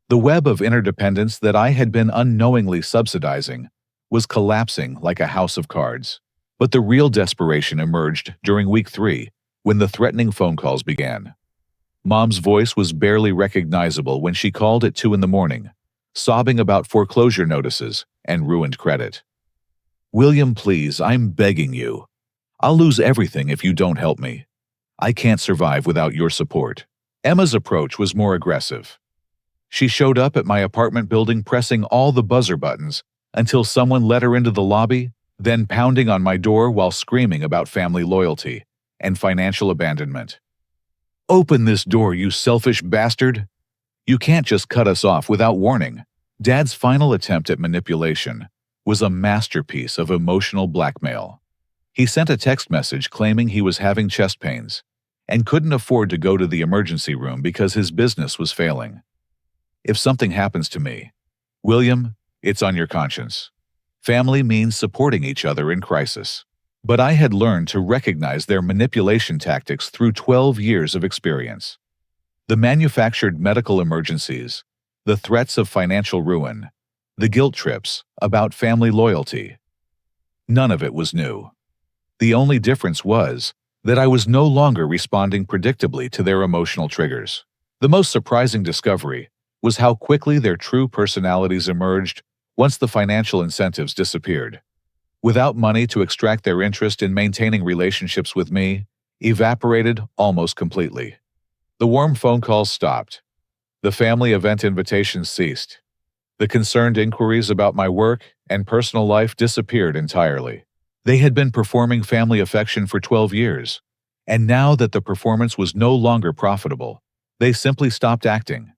The web of interdependence that I had been unknowingly subsidizing was collapsing like a house of cards. But the real desperation emerged during week 3, when the threatening phone calls began. Mom's voice was barely recognizable when she called at 2 in the morning, sobbing about foreclosure notices and ruined credit. "William, please, I'm begging you. I'll lose everything if you don't help me. I can't survive without your support." Emma's approach was more aggressive. She showed up at my apartment building pressing all the buzzer buttons until someone let her into the lobby, then pounding on my door while screaming about family loyalty and financial abandonment. "Open this door, you selfish bastard! You can't just cut us off without warning." Dad's final attempt at manipulation was a masterpiece of emotional blackmail. He sent a text message claiming he was having chest pains and couldn't afford to go to the emergency room because his business was failing. "If something happens to me, William, it's on your conscience. Family means supporting each other in crisis." But I had learned to recognize their manipulation tactics through 12 years of experience. The manufactured medical emergencies, the threats of financial ruin, the guilt trips about family loyalty. None of it was new. The only difference was that I was no longer responding predictably to their emotional triggers. The most surprising discovery was how quickly their true personalities emerged once the financial incentives disappeared. Without money to extract, their interest in maintaining relationships with me evaporated almost completely. The warm phone calls stopped. The family event invitations ceased. The concerned inquiries about my work and personal life disappeared entirely. They had been performing family affection for 12 years, and now that the performance was no longer profitable, they simply stopped acting.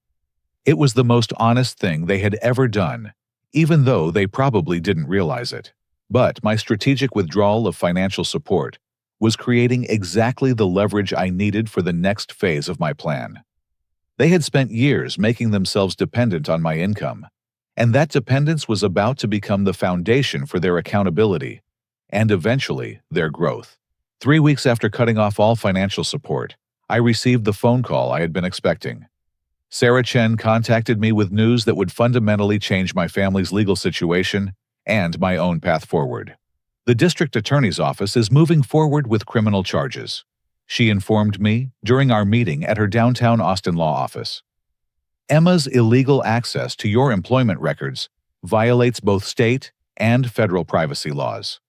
It was the most honest thing they had ever done, even though they probably didn't realize it. But my strategic withdrawal of financial support was creating exactly the leverage I needed for the next phase of my plan. They had spent years making themselves dependent on my income, and that dependence was about to become the foundation for their accountability and eventually their growth. 3 weeks after cutting off all financial support, I received the phone call I had been expecting. Sarah Chen contacted me with news that would fundamentally change my family's legal situation and my own path forward. "The district attorney's office is moving forward with criminal charges," she informed me during our meeting at her downtown Austin law office. "Emma's illegal access to your employment records violates both state and federal privacy laws.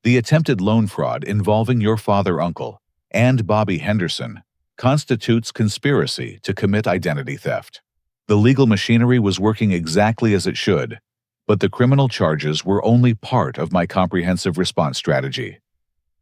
The attempted loan fraud involving your father-uncle and Bobby Henderson constitutes conspiracy to commit identity theft." The legal machinery was working exactly as it should, but the criminal charges were only part of my comprehensive response strategy.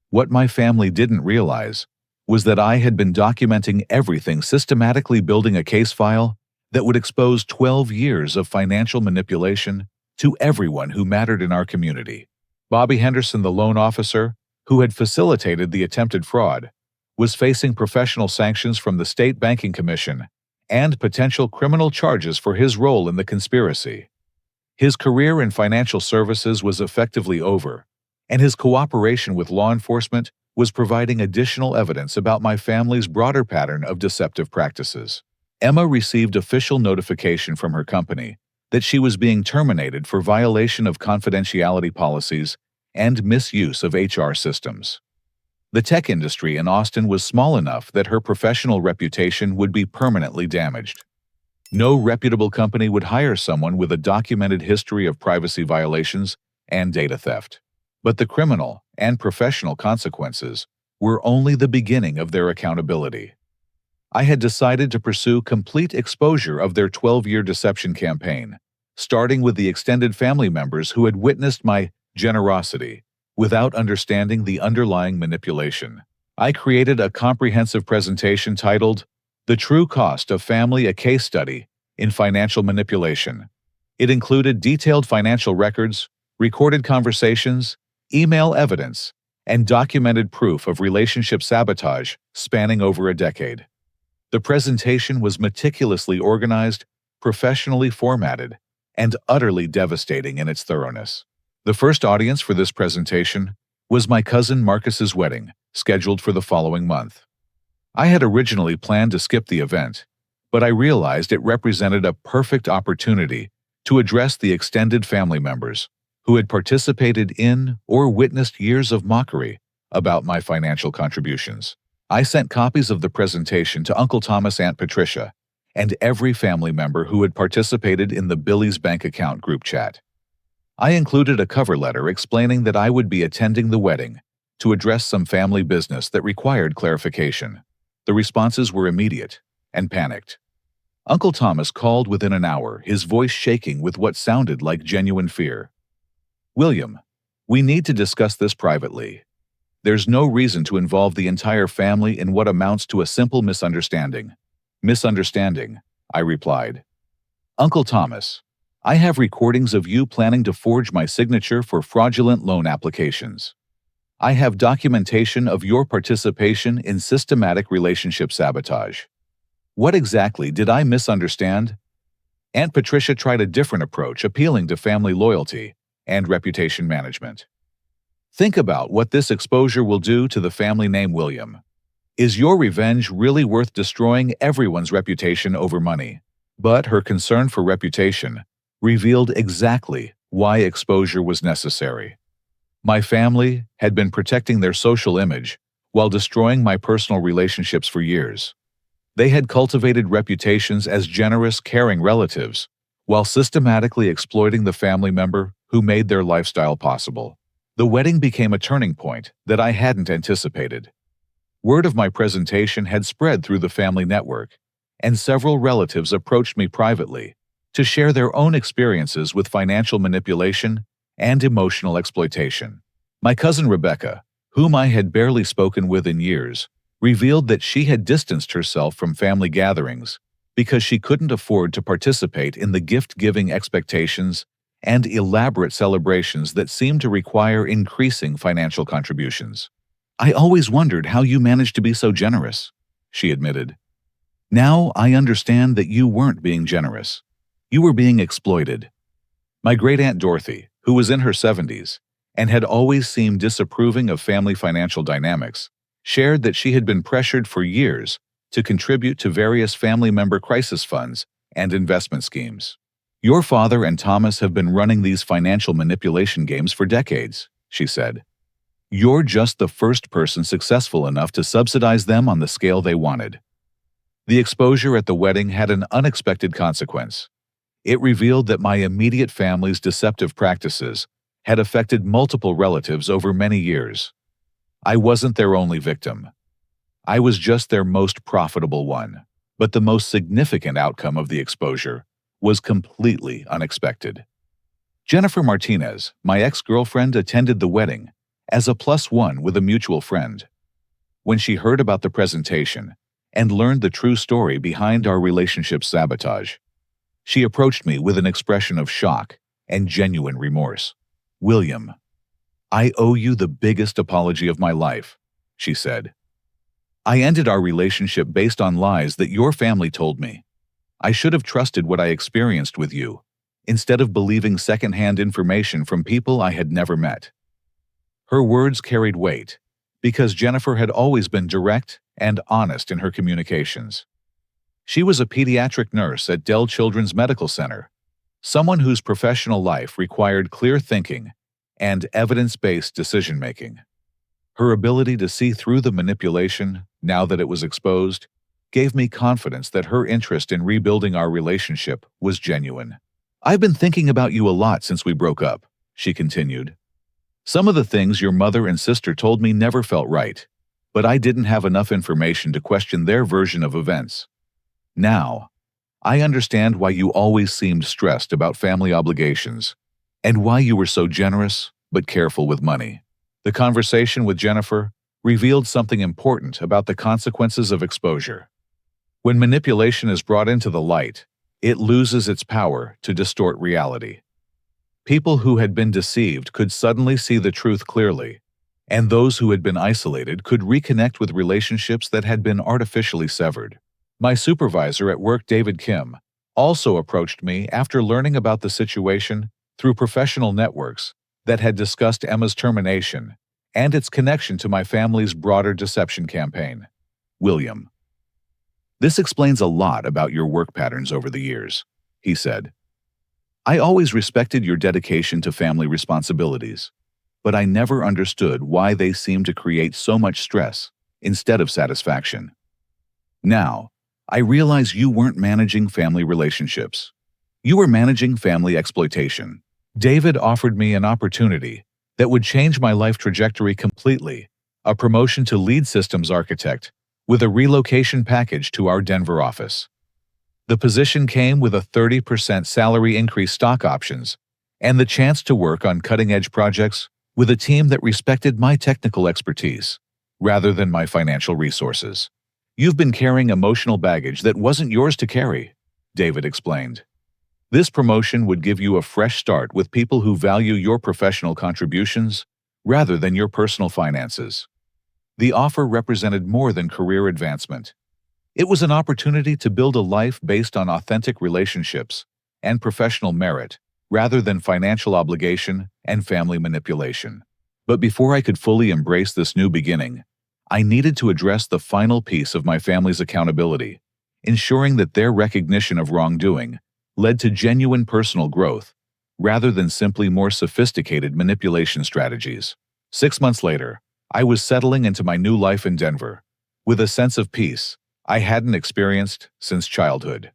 What my family didn't realize was that I had been documenting everything, systematically building a case file that would expose 12 years of financial manipulation to everyone who mattered in our community. Bobby Henderson, the loan officer who had facilitated the attempted fraud, was facing professional sanctions from the State Banking Commission and potential criminal charges for his role in the conspiracy. His career in financial services was effectively over, and his cooperation with law enforcement was providing additional evidence about my family's broader pattern of deceptive practices. Emma received official notification from her company that she was being terminated for violation of confidentiality policies and misuse of HR systems. The tech industry in Austin was small enough that her professional reputation would be permanently damaged. No reputable company would hire someone with a documented history of privacy violations and data theft. But the criminal and professional consequences were only the beginning of their accountability. I had decided to pursue complete exposure of their 12-year deception campaign, starting with the extended family members who had witnessed my generosity without understanding the underlying manipulation. I created a comprehensive presentation titled "The True Cost of Family: A Case Study in Financial Manipulation." It included detailed financial records, recorded conversations, email evidence, and documented proof of relationship sabotage spanning over a decade. The presentation was meticulously organized, professionally formatted, and utterly devastating in its thoroughness. The first audience for this presentation was my cousin Marcus's wedding, scheduled for the following month. I had originally planned to skip the event, but I realized it represented a perfect opportunity to address the extended family members who had participated in or witnessed years of mockery about my financial contributions. I sent copies of the presentation to Uncle Thomas, Aunt Patricia, and every family member who had participated in the Billy's Bank Account group chat. I included a cover letter explaining that I would be attending the wedding to address some family business that required clarification. The responses were immediate and panicked. Uncle Thomas called within an hour, his voice shaking with what sounded like genuine fear. "William, we need to discuss this privately. There's no reason to involve the entire family in what amounts to a simple misunderstanding." "Misunderstanding," I replied. "Uncle Thomas, I have recordings of you planning to forge my signature for fraudulent loan applications. I have documentation of your participation in systematic relationship sabotage. What exactly did I misunderstand?" Aunt Patricia tried a different approach, appealing to family loyalty and reputation management. "Think about what this exposure will do to the family name William. Is your revenge really worth destroying everyone's reputation over money?" But her concern for reputation revealed exactly why exposure was necessary. My family had been protecting their social image while destroying my personal relationships for years. They had cultivated reputations as generous, caring relatives, while systematically exploiting the family member who made their lifestyle possible. The wedding became a turning point that I hadn't anticipated. Word of my presentation had spread through the family network, and several relatives approached me privately to share their own experiences with financial manipulation and emotional exploitation. My cousin Rebecca, whom I had barely spoken with in years, revealed that she had distanced herself from family gatherings because she couldn't afford to participate in the gift-giving expectations and elaborate celebrations that seemed to require increasing financial contributions. "I always wondered how you managed to be so generous," she admitted. "Now I understand that you weren't being generous. You were being exploited." My great-aunt Dorothy, who was in her 70s and had always seemed disapproving of family financial dynamics, shared that she had been pressured for years to contribute to various family member crisis funds and investment schemes. "Your father and Thomas have been running these financial manipulation games for decades," she said. "You're just the first person successful enough to subsidize them on the scale they wanted." The exposure at the wedding had an unexpected consequence. It revealed that my immediate family's deceptive practices had affected multiple relatives over many years. I wasn't their only victim. I was just their most profitable one. But the most significant outcome of the exposure was completely unexpected. Jennifer Martinez, my ex-girlfriend, attended the wedding as a +1 with a mutual friend. When she heard about the presentation and learned the true story behind our relationship's sabotage, she approached me with an expression of shock and genuine remorse. "William, I owe you the biggest apology of my life," she said. "I ended our relationship based on lies that your family told me. I should have trusted what I experienced with you, instead of believing secondhand information from people I had never met." Her words carried weight, because Jennifer had always been direct and honest in her communications. She was a pediatric nurse at Dell Children's Medical Center, someone whose professional life required clear thinking and evidence-based decision-making. Her ability to see through the manipulation, now that it was exposed, gave me confidence that her interest in rebuilding our relationship was genuine. "I've been thinking about you a lot since we broke up," she continued. "Some of the things your mother and sister told me never felt right, but I didn't have enough information to question their version of events. Now, I understand why you always seemed stressed about family obligations, and why you were so generous but careful with money." The conversation with Jennifer revealed something important about the consequences of exposure. When manipulation is brought into the light, it loses its power to distort reality. People who had been deceived could suddenly see the truth clearly, and those who had been isolated could reconnect with relationships that had been artificially severed. My supervisor at work, David Kim, also approached me after learning about the situation through professional networks that had discussed Emma's termination and its connection to my family's broader deception campaign. William. This explains a lot about your work patterns over the years, he said. I always respected your dedication to family responsibilities, but I never understood why they seemed to create so much stress instead of satisfaction. Now, I realize you weren't managing family relationships. You were managing family exploitation. David offered me an opportunity that would change my life trajectory completely, a promotion to lead systems architect with a relocation package to our Denver office. The position came with a 30% salary increase, stock options, and the chance to work on cutting-edge projects with a team that respected my technical expertise rather than my financial resources. You've been carrying emotional baggage that wasn't yours to carry, David explained. This promotion would give you a fresh start with people who value your professional contributions rather than your personal finances. The offer represented more than career advancement. It was an opportunity to build a life based on authentic relationships and professional merit rather than financial obligation and family manipulation. But before I could fully embrace this new beginning, I needed to address the final piece of my family's accountability, ensuring that their recognition of wrongdoing led to genuine personal growth rather than simply more sophisticated manipulation strategies. 6 months later, I was settling into my new life in Denver with a sense of peace I hadn't experienced since childhood.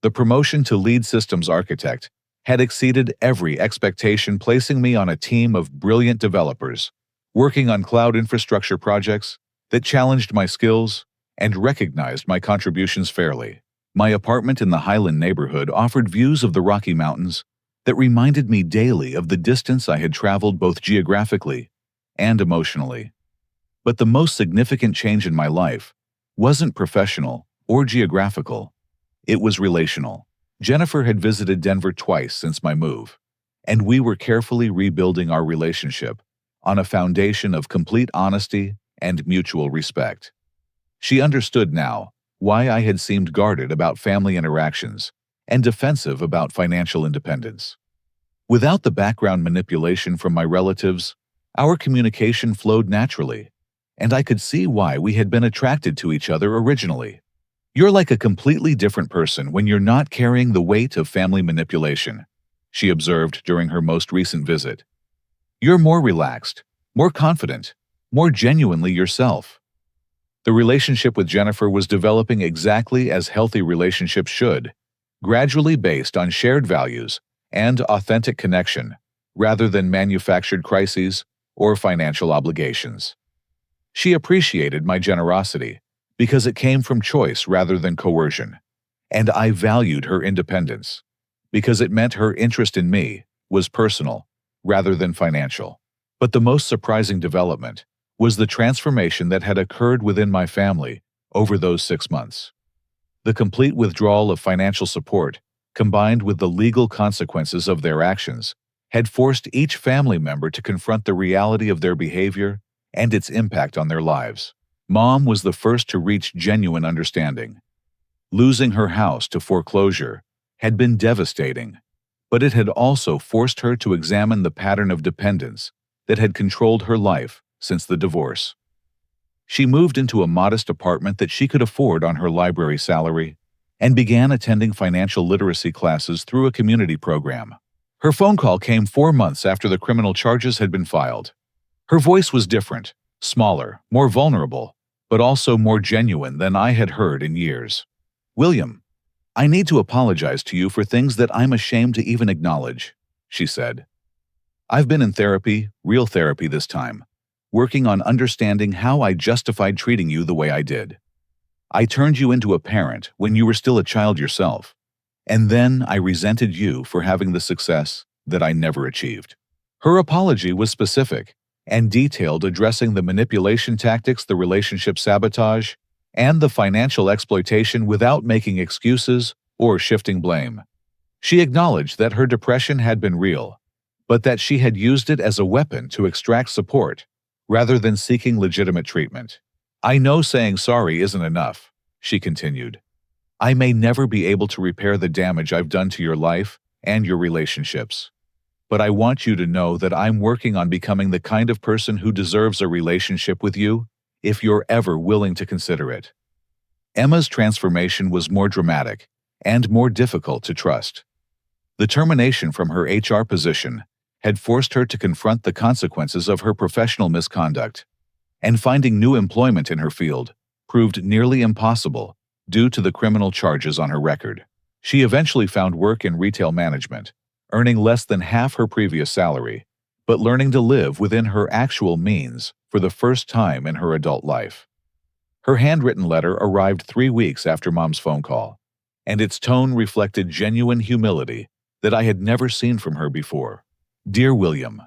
The promotion to lead systems architect had exceeded every expectation, placing me on a team of brilliant developers working on cloud infrastructure projects that challenged my skills and recognized my contributions fairly. My apartment in the Highland neighborhood offered views of the Rocky Mountains that reminded me daily of the distance I had traveled both geographically and emotionally. But the most significant change in my life wasn't professional or geographical. It was relational. Jennifer had visited Denver twice since my move, and we were carefully rebuilding our relationship on a foundation of complete honesty and mutual respect. She understood now why I had seemed guarded about family interactions and defensive about financial independence. Without the background manipulation from my relatives, our communication flowed naturally, and I could see why we had been attracted to each other originally. You're like a completely different person when you're not carrying the weight of family manipulation, she observed during her most recent visit. You're more relaxed, more confident, more genuinely yourself. The relationship with Jennifer was developing exactly as healthy relationships should, gradually based on shared values and authentic connection, rather than manufactured crises or financial obligations. She appreciated my generosity because it came from choice rather than coercion, and I valued her independence because it meant her interest in me was personal rather than financial. But the most surprising development was the transformation that had occurred within my family over those 6 months. The complete withdrawal of financial support, combined with the legal consequences of their actions, had forced each family member to confront the reality of their behavior and its impact on their lives. Mom was the first to reach genuine understanding. Losing her house to foreclosure had been devastating, but it had also forced her to examine the pattern of dependence that had controlled her life since the divorce. She moved into a modest apartment that she could afford on her library salary and began attending financial literacy classes through a community program. Her phone call came 4 months after the criminal charges had been filed. Her voice was different, smaller, more vulnerable, but also more genuine than I had heard in years. William, I need to apologize to you for things that I'm ashamed to even acknowledge, she said. I've been in therapy, real therapy this time, working on understanding how I justified treating you the way I did. I turned you into a parent when you were still a child yourself, and then I resented you for having the success that I never achieved. Her apology was specific and detailed, addressing the manipulation tactics, the relationship sabotage, and the financial exploitation without making excuses or shifting blame. She acknowledged that her depression had been real, but that she had used it as a weapon to extract support rather than seeking legitimate treatment. I know saying sorry isn't enough, she continued. I may never be able to repair the damage I've done to your life and your relationships, but I want you to know that I'm working on becoming the kind of person who deserves a relationship with you if you're ever willing to consider it. Emma's transformation was more dramatic and more difficult to trust. The termination from her HR position had forced her to confront the consequences of her professional misconduct, and finding new employment in her field proved nearly impossible due to the criminal charges on her record. She eventually found work in retail management, earning less than half her previous salary, but learning to live within her actual means for the first time in her adult life. Her handwritten letter arrived 3 weeks after Mom's phone call, and its tone reflected genuine humility that I had never seen from her before. "Dear William,"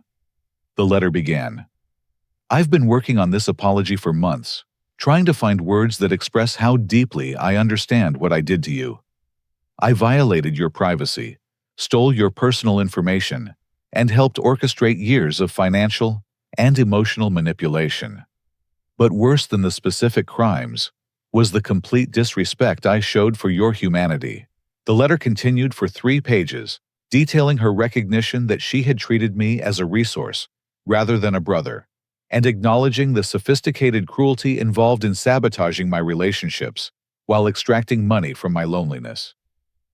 the letter began, "I've been working on this apology for months, trying to find words that express how deeply I understand what I did to you. I violated your privacy, stole your personal information, and helped orchestrate years of financial and emotional manipulation. But worse than the specific crimes was the complete disrespect I showed for your humanity." The letter continued for 3 pages, detailing her recognition that she had treated me as a resource rather than a brother, and acknowledging the sophisticated cruelty involved in sabotaging my relationships while extracting money from my loneliness.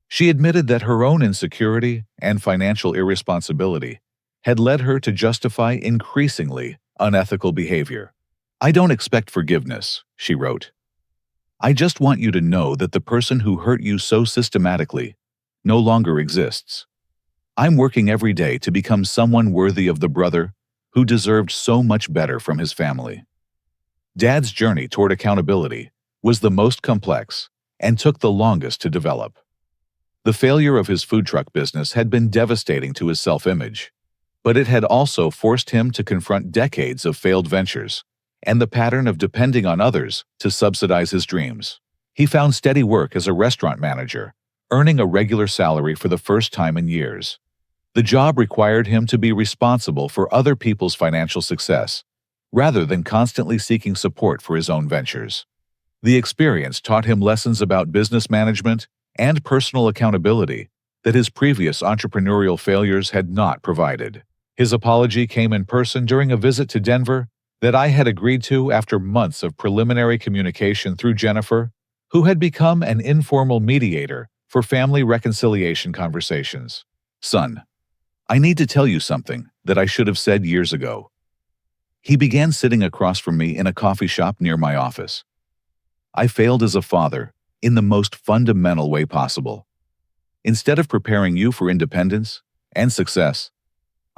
She admitted that her own insecurity and financial irresponsibility had led her to justify increasingly unethical behavior. "I don't expect forgiveness," she wrote. "I just want you to know that the person who hurt you so systematically no longer exists. I'm working every day to become someone worthy of the brother who deserved so much better from his family." Dad's journey toward accountability was the most complex and took the longest to develop. The failure of his food truck business had been devastating to his self-image, but it had also forced him to confront decades of failed ventures and the pattern of depending on others to subsidize his dreams. He found steady work as a restaurant manager, earning a regular salary for the first time in years. The job required him to be responsible for other people's financial success, rather than constantly seeking support for his own ventures. The experience taught him lessons about business management and personal accountability that his previous entrepreneurial failures had not provided. His apology came in person during a visit to Denver that I had agreed to after months of preliminary communication through Jennifer, who had become an informal mediator for family reconciliation conversations. "Son, I need to tell you something that I should have said years ago." He began sitting across from me in a coffee shop near my office. "I failed as a father in the most fundamental way possible. Instead of preparing you for independence and success,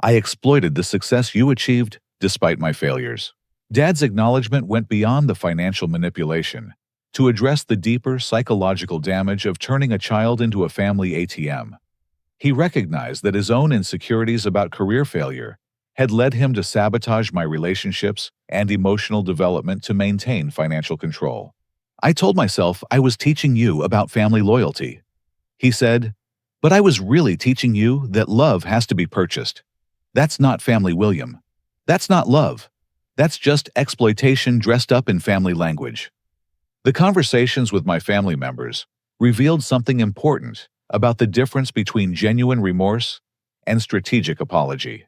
I exploited the success you achieved despite my failures." Dad's acknowledgement went beyond the financial manipulation to address the deeper psychological damage of turning a child into a family ATM. He recognized that his own insecurities about career failure had led him to sabotage my relationships and emotional development to maintain financial control. "I told myself I was teaching you about family loyalty," he said, "but I was really teaching you that love has to be purchased. That's not family, William. That's not love. That's just exploitation dressed up in family language." The conversations with my family members revealed something important about the difference between genuine remorse and strategic apology.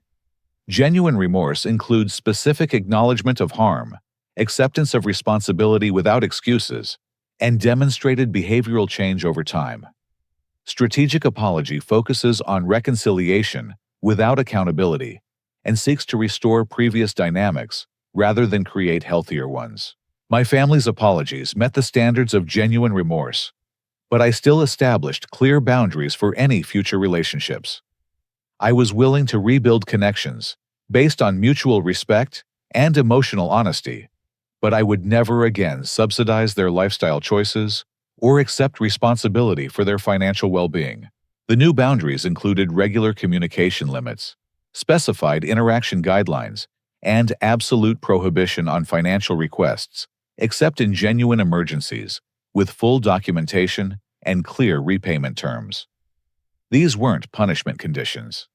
Genuine remorse includes specific acknowledgement of harm, acceptance of responsibility without excuses, and demonstrated behavioral change over time. Strategic apology focuses on reconciliation without accountability and seeks to restore previous dynamics rather than create healthier ones. My family's apologies met the standards of genuine remorse, but I still established clear boundaries for any future relationships. I was willing to rebuild connections based on mutual respect and emotional honesty, but I would never again subsidize their lifestyle choices or accept responsibility for their financial well-being. The new boundaries included regular communication limits, specified interaction guidelines, and absolute prohibition on financial requests, except in genuine emergencies, with full documentation and clear repayment terms. These weren't punishment conditions.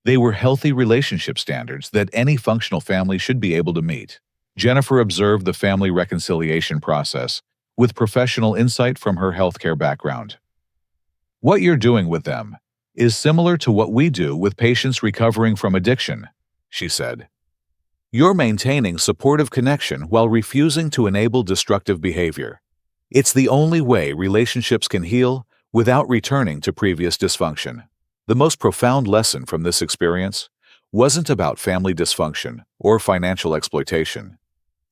They were healthy relationship standards that any functional family should be able to meet. Jennifer observed the family reconciliation process with professional insight from her healthcare background. "What you're doing with them is similar to what we do with patients recovering from addiction," she said. You're maintaining supportive connection while refusing to enable destructive behavior. It's the only way relationships can heal without returning to previous dysfunction. The most profound lesson from this experience wasn't about family dysfunction or financial exploitation.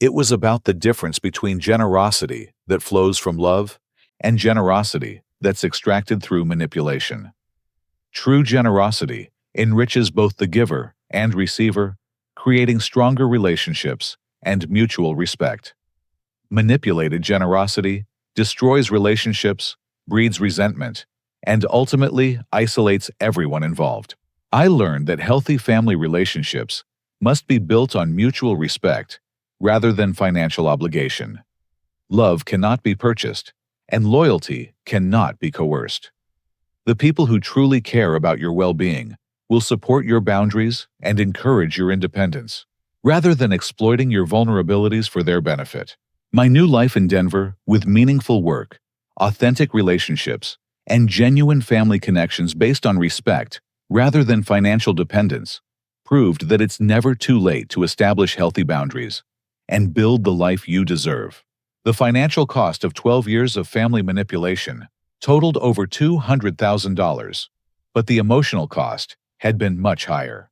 It was about the difference between generosity that flows from love and generosity that's extracted through manipulation. True generosity enriches both the giver and receiver, creating stronger relationships and mutual respect. Manipulated generosity destroys relationships, breeds resentment, and ultimately isolates everyone involved. I learned that healthy family relationships must be built on mutual respect rather than financial obligation. Love cannot be purchased, and loyalty cannot be coerced. The people who truly care about your well-being will support your boundaries and encourage your independence, rather than exploiting your vulnerabilities for their benefit. My new life in Denver, with meaningful work, authentic relationships, and genuine family connections based on respect rather than financial dependence, proved that it's never too late to establish healthy boundaries and build the life you deserve. The financial cost of 12 years of family manipulation totaled over $200,000, but the emotional cost had been much higher.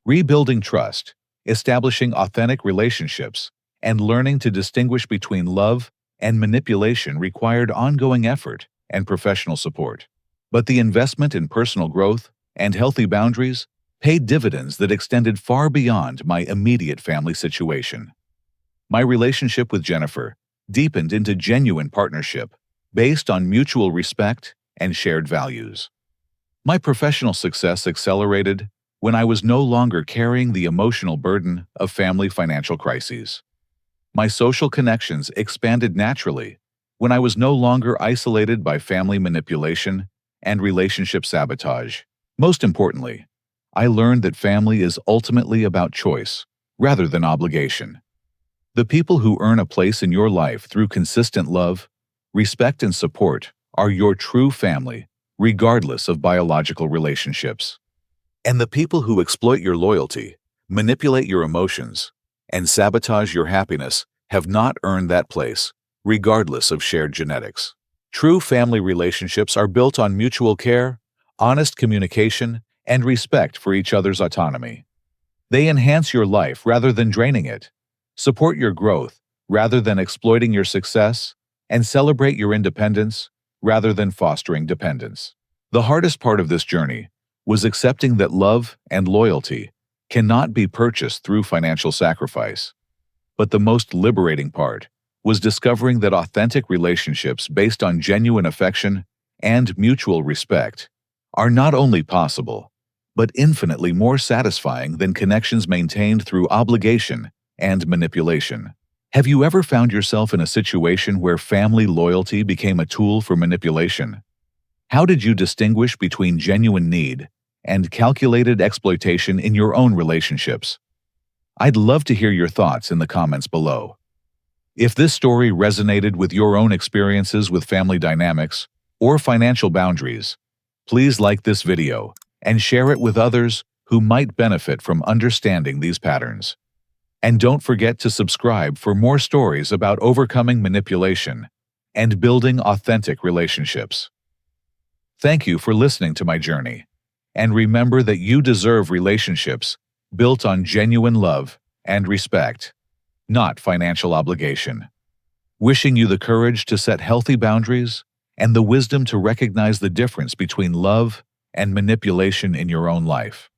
Rebuilding trust, establishing authentic relationships, and learning to distinguish between love and manipulation required ongoing effort and professional support. But the investment in personal growth and healthy boundaries paid dividends that extended far beyond my immediate family situation. My relationship with Jennifer deepened into genuine partnership based on mutual respect and shared values. My professional success accelerated when I was no longer carrying the emotional burden of family financial crises. My social connections expanded naturally when I was no longer isolated by family manipulation and relationship sabotage. Most importantly, I learned that family is ultimately about choice rather than obligation. The people who earn a place in your life through consistent love, respect, and support are your true family, regardless of biological relationships. And the people who exploit your loyalty, manipulate your emotions, and sabotage your happiness have not earned that place, regardless of shared genetics. True family relationships are built on mutual care, honest communication, and respect for each other's autonomy. They enhance your life rather than draining it, support your growth rather than exploiting your success, and celebrate your independence rather than fostering dependence. The hardest part of this journey was accepting that love and loyalty cannot be purchased through financial sacrifice. But the most liberating part was discovering that authentic relationships based on genuine affection and mutual respect are not only possible, but infinitely more satisfying than connections maintained through obligation and manipulation. Have you ever found yourself in a situation where family loyalty became a tool for manipulation? How did you distinguish between genuine need and calculated exploitation in your own relationships? I'd love to hear your thoughts in the comments below. If this story resonated with your own experiences with family dynamics or financial boundaries, please like this video and share it with others who might benefit from understanding these patterns. And don't forget to subscribe for more stories about overcoming manipulation and building authentic relationships. Thank you for listening to my journey, and remember that you deserve relationships built on genuine love and respect, not financial obligation. Wishing you the courage to set healthy boundaries and the wisdom to recognize the difference between love and manipulation in your own life.